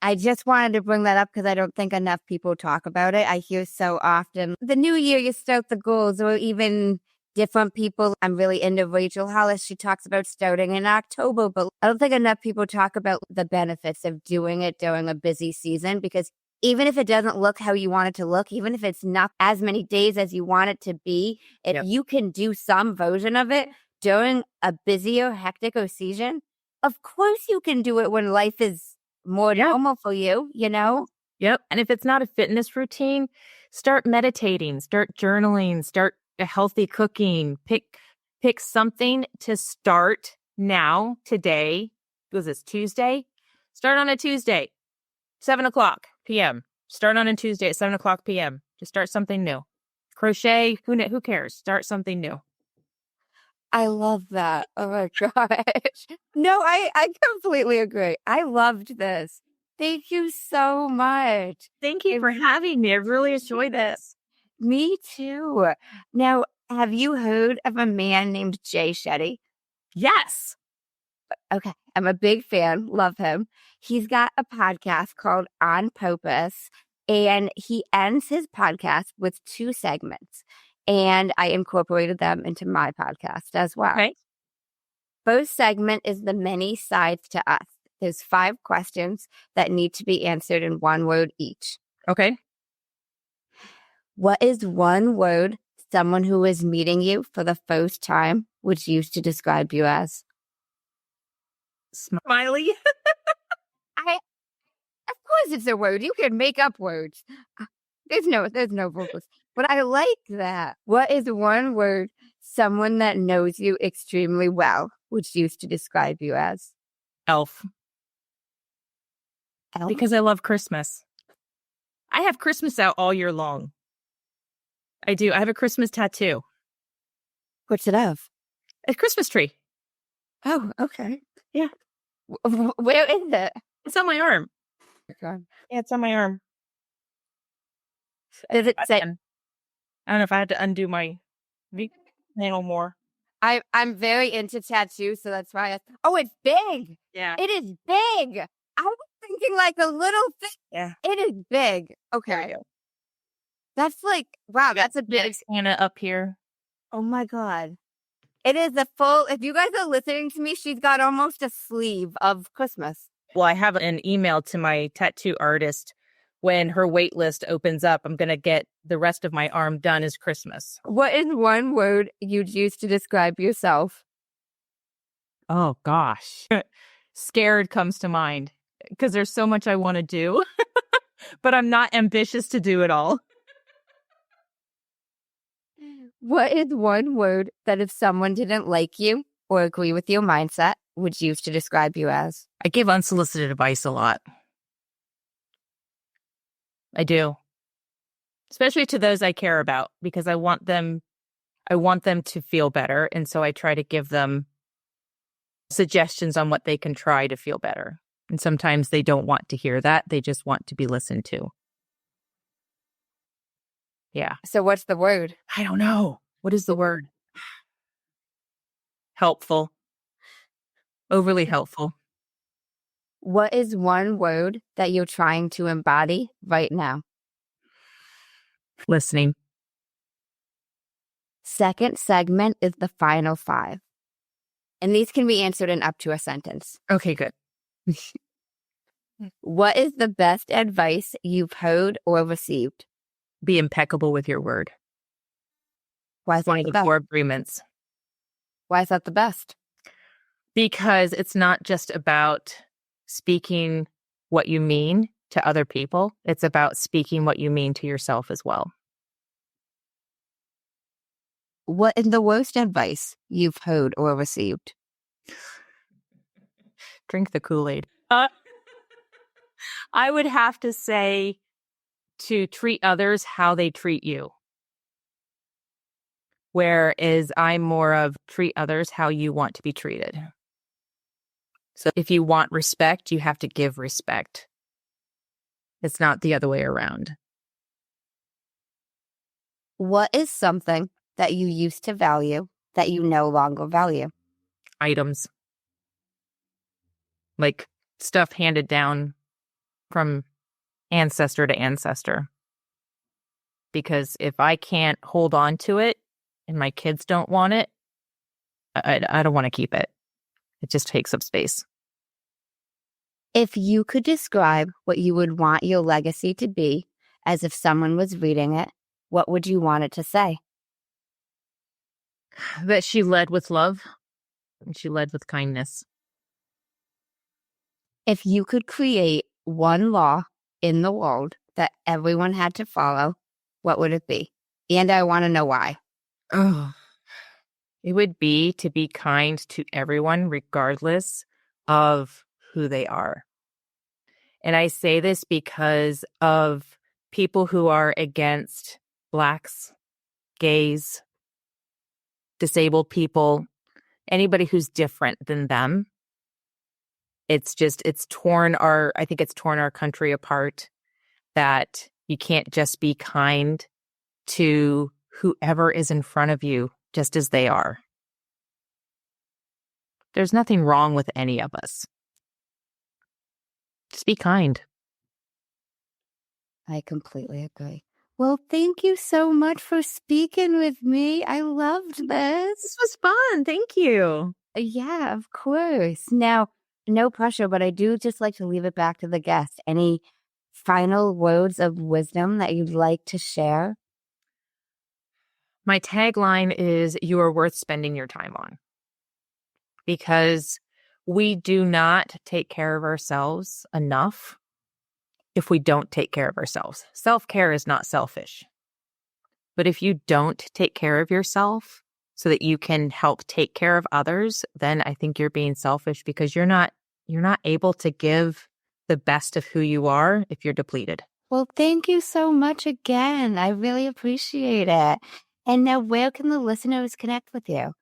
I just wanted to bring that up because I don't think enough people talk about it. I hear so often, the new year, you start the goals, or even different people. I'm really into Rachel Hollis. She talks about starting in October, but I don't think enough people talk about the benefits of doing it during a busy season, because even if it doesn't look how you want it to look, even if it's not as many days as you want it to be, if you can do some version of it during a busier, hecticer season, of course you can do it when life is more normal for you, Yep. And if it's not a fitness routine, start meditating, start journaling, start a healthy cooking. Pick something to start now, today. Was this Tuesday? Start on a Tuesday, 7:00 p.m. Start on a Tuesday at 7:00 p.m. Just start something new. Crochet, who cares? Start something new. I love that. Oh my gosh. No, I completely agree. I loved this. Thank you so much. Thank you for having me. I really enjoyed this. Me too. Now, have you heard of a man named Jay Shetty? Yes. Okay. I'm a big fan. Love him. He's got a podcast called On Purpose, and he ends his podcast with 2 segments. And I incorporated them into my podcast as well. Okay. First segment is the many sides to us. There's 5 questions that need to be answered in 1 word each. Okay. What is 1 word someone who is meeting you for the first time would use to describe you as? Smiley. Of course it's a word. You can make up words. There's no vocals. But I like that. What is one word someone that knows you extremely well would use to describe you as? Elf. Elf? Because I love Christmas. I have Christmas out all year long. I do. I have a Christmas tattoo. What's it of? A Christmas tree. Oh, okay. Yeah. Where is it? It's on my arm. Okay. Yeah, it's on my arm. Does it say? I don't know if I had to undo my nail more. I'm very into tattoos, so that's why. Oh, it's big. Yeah. It is big. I was thinking like a little thing. Yeah. It is big. Okay. That's like, wow, that's a big. Santa up here. Oh my God. It is a full, if you guys are listening to me, she's got almost a sleeve of Christmas. Well, I have an email to my tattoo artist. When her wait list opens up, I'm going to get the rest of my arm done as Christmas. What is one word you'd use to describe yourself? Oh, gosh. Scared comes to mind because there's so much I want to do, but I'm not ambitious to do it all. What is one word that if someone didn't like you or agree with your mindset would use to describe you as? I give unsolicited advice a lot. I do. Especially to those I care about because I want them to feel better. And so I try to give them suggestions on what they can try to feel better. And sometimes they don't want to hear that. They just want to be listened to. Yeah. So what's the word? I don't know. What is the word? Helpful. Overly helpful. What is one word that you're trying to embody right now? Listening. Second segment is the final 5. And these can be answered in up to a sentence. Okay, good. What is the best advice you've heard or received? Be impeccable with your word. Why is One that of the the best? 4 agreements. Why is that the best? Because it's not just about speaking what you mean to other people. It's about speaking what you mean to yourself as well. What is the worst advice you've heard or received? Drink the Kool-Aid. I would have to say to treat others how they treat you. Whereas I'm more of treat others how you want to be treated. So if you want respect, you have to give respect. It's not the other way around. What is something that you used to value that you no longer value? Items. Like stuff handed down from ancestor to ancestor. Because if I can't hold on to it and my kids don't want it, I don't want to keep it. It just takes up space. If you could describe what you would want your legacy to be as if someone was reading it, what would you want it to say? That she led with love and she led with kindness. If you could create one law in the world that everyone had to follow, what would it be? And I want to know why. Oh, it would be to be kind to everyone, regardless of who they are. And I say this because of people who are against Blacks, gays, disabled people, anybody who's different than them. I think it's torn our country apart, that you can't just be kind to whoever is in front of you, just as they are. There's nothing wrong with any of us. Just be kind. I completely agree. Well, thank you so much for speaking with me. I loved this. This was fun. Thank you. Yeah, of course. Now, no pressure, but I do just like to leave it back to the guest. Any final words of wisdom that you'd like to share? My tagline is, you are worth spending your time on. Because we do not take care of ourselves enough if we don't take care of ourselves. Self-care is not selfish. But if you don't take care of yourself so that you can help take care of others, then I think you're being selfish, because you're not able to give the best of who you are if you're depleted. Well, thank you so much again. I really appreciate it. And now, where can the listeners connect with you?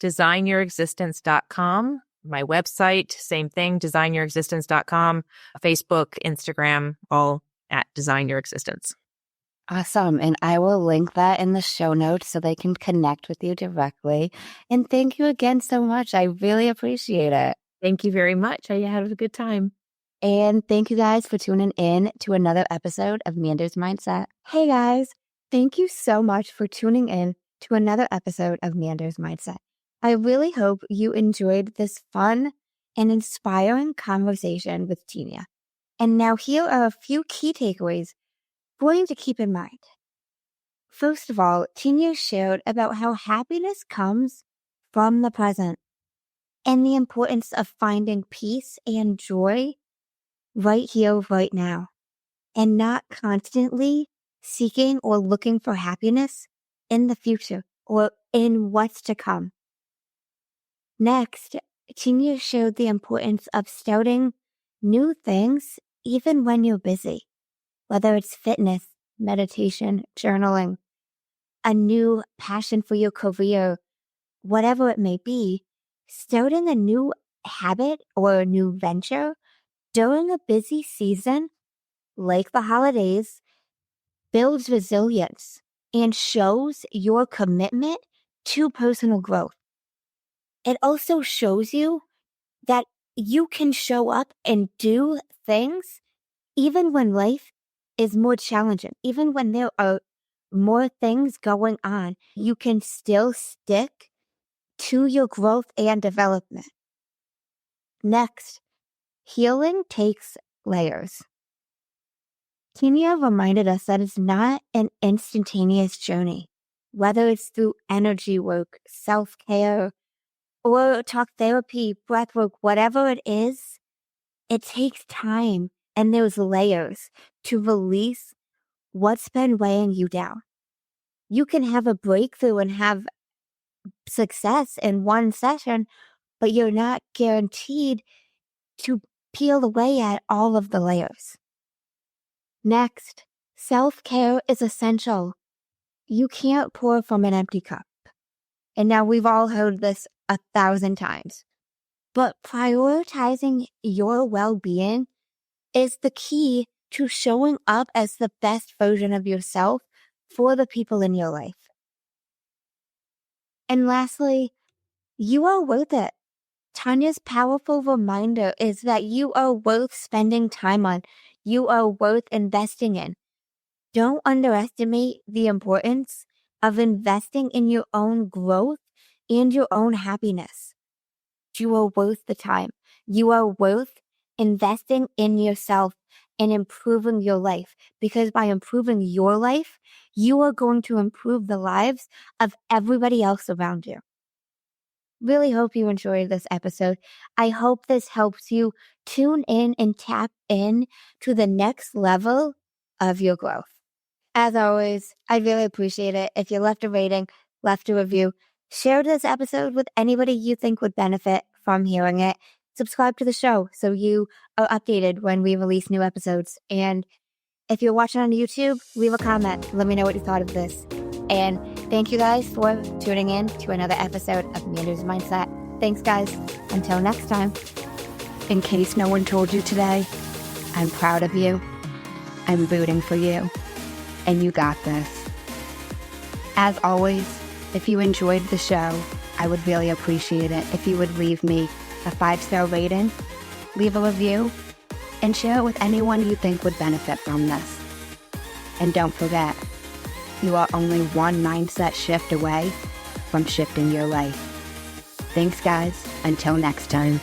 designyourexistence.com. My website, same thing, designyourexistence.com. Facebook, Instagram, all at Design Your Existence. Awesome. And I will link that in the show notes so they can connect with you directly. And thank you again so much. I really appreciate it. Thank you very much. I had a good time. And thank you guys for tuning in to another episode of Mando's Mindset. Hey guys, thank you so much for tuning in to another episode of Mando's Mindset. I really hope you enjoyed this fun and inspiring conversation with Tenya. And now here are a few key takeaways for you to keep in mind. First of all, Tenya shared about how happiness comes from the present and the importance of finding peace and joy right here, right now, and not constantly seeking or looking for happiness in the future or in what's to come. Next, Tenya showed the importance of starting new things even when you're busy, whether it's fitness, meditation, journaling, a new passion for your career, whatever it may be. Starting a new habit or a new venture during a busy season, like the holidays, builds resilience and shows your commitment to personal growth. It also shows you that you can show up and do things even when life is more challenging, even when there are more things going on. You can still stick to your growth and development. Next, healing takes layers. Tenya reminded us that it's not an instantaneous journey, whether it's through energy work, self-care, or talk therapy, breath work, whatever it is, it takes time and there's layers to release what's been weighing you down. You can have a breakthrough and have success in one session, but you're not guaranteed to peel away at all of the layers. Next, self-care is essential. You can't pour from an empty cup. And now we've all heard this 1,000 times. But prioritizing your well-being is the key to showing up as the best version of yourself for the people in your life. And lastly, you are worth it. Tanya's powerful reminder is that you are worth spending time on. You are worth investing in. Don't underestimate the importance of investing in your own growth and your own happiness. You are worth the time. You are worth investing in yourself and improving your life, because by improving your life, you are going to improve the lives of everybody else around you. Really hope you enjoyed this episode. I hope this helps you tune in and tap in to the next level of your growth. As always, I really appreciate it if you left a rating, left a review, share this episode with anybody you think would benefit from hearing it. Subscribe to the show so you are updated when we release new episodes. And if you're watching on YouTube, leave a comment. Let me know what you thought of this. And thank you guys for tuning in to another episode of Mando's Mindset. Thanks, guys. Until next time. In case no one told you today, I'm proud of you. I'm rooting for you. And you got this. As always, if you enjoyed the show, I would really appreciate it if you would leave me a 5-star rating, leave a review, and share it with anyone you think would benefit from this. And don't forget, you are only one mindset shift away from shifting your life. Thanks, guys. Until next time.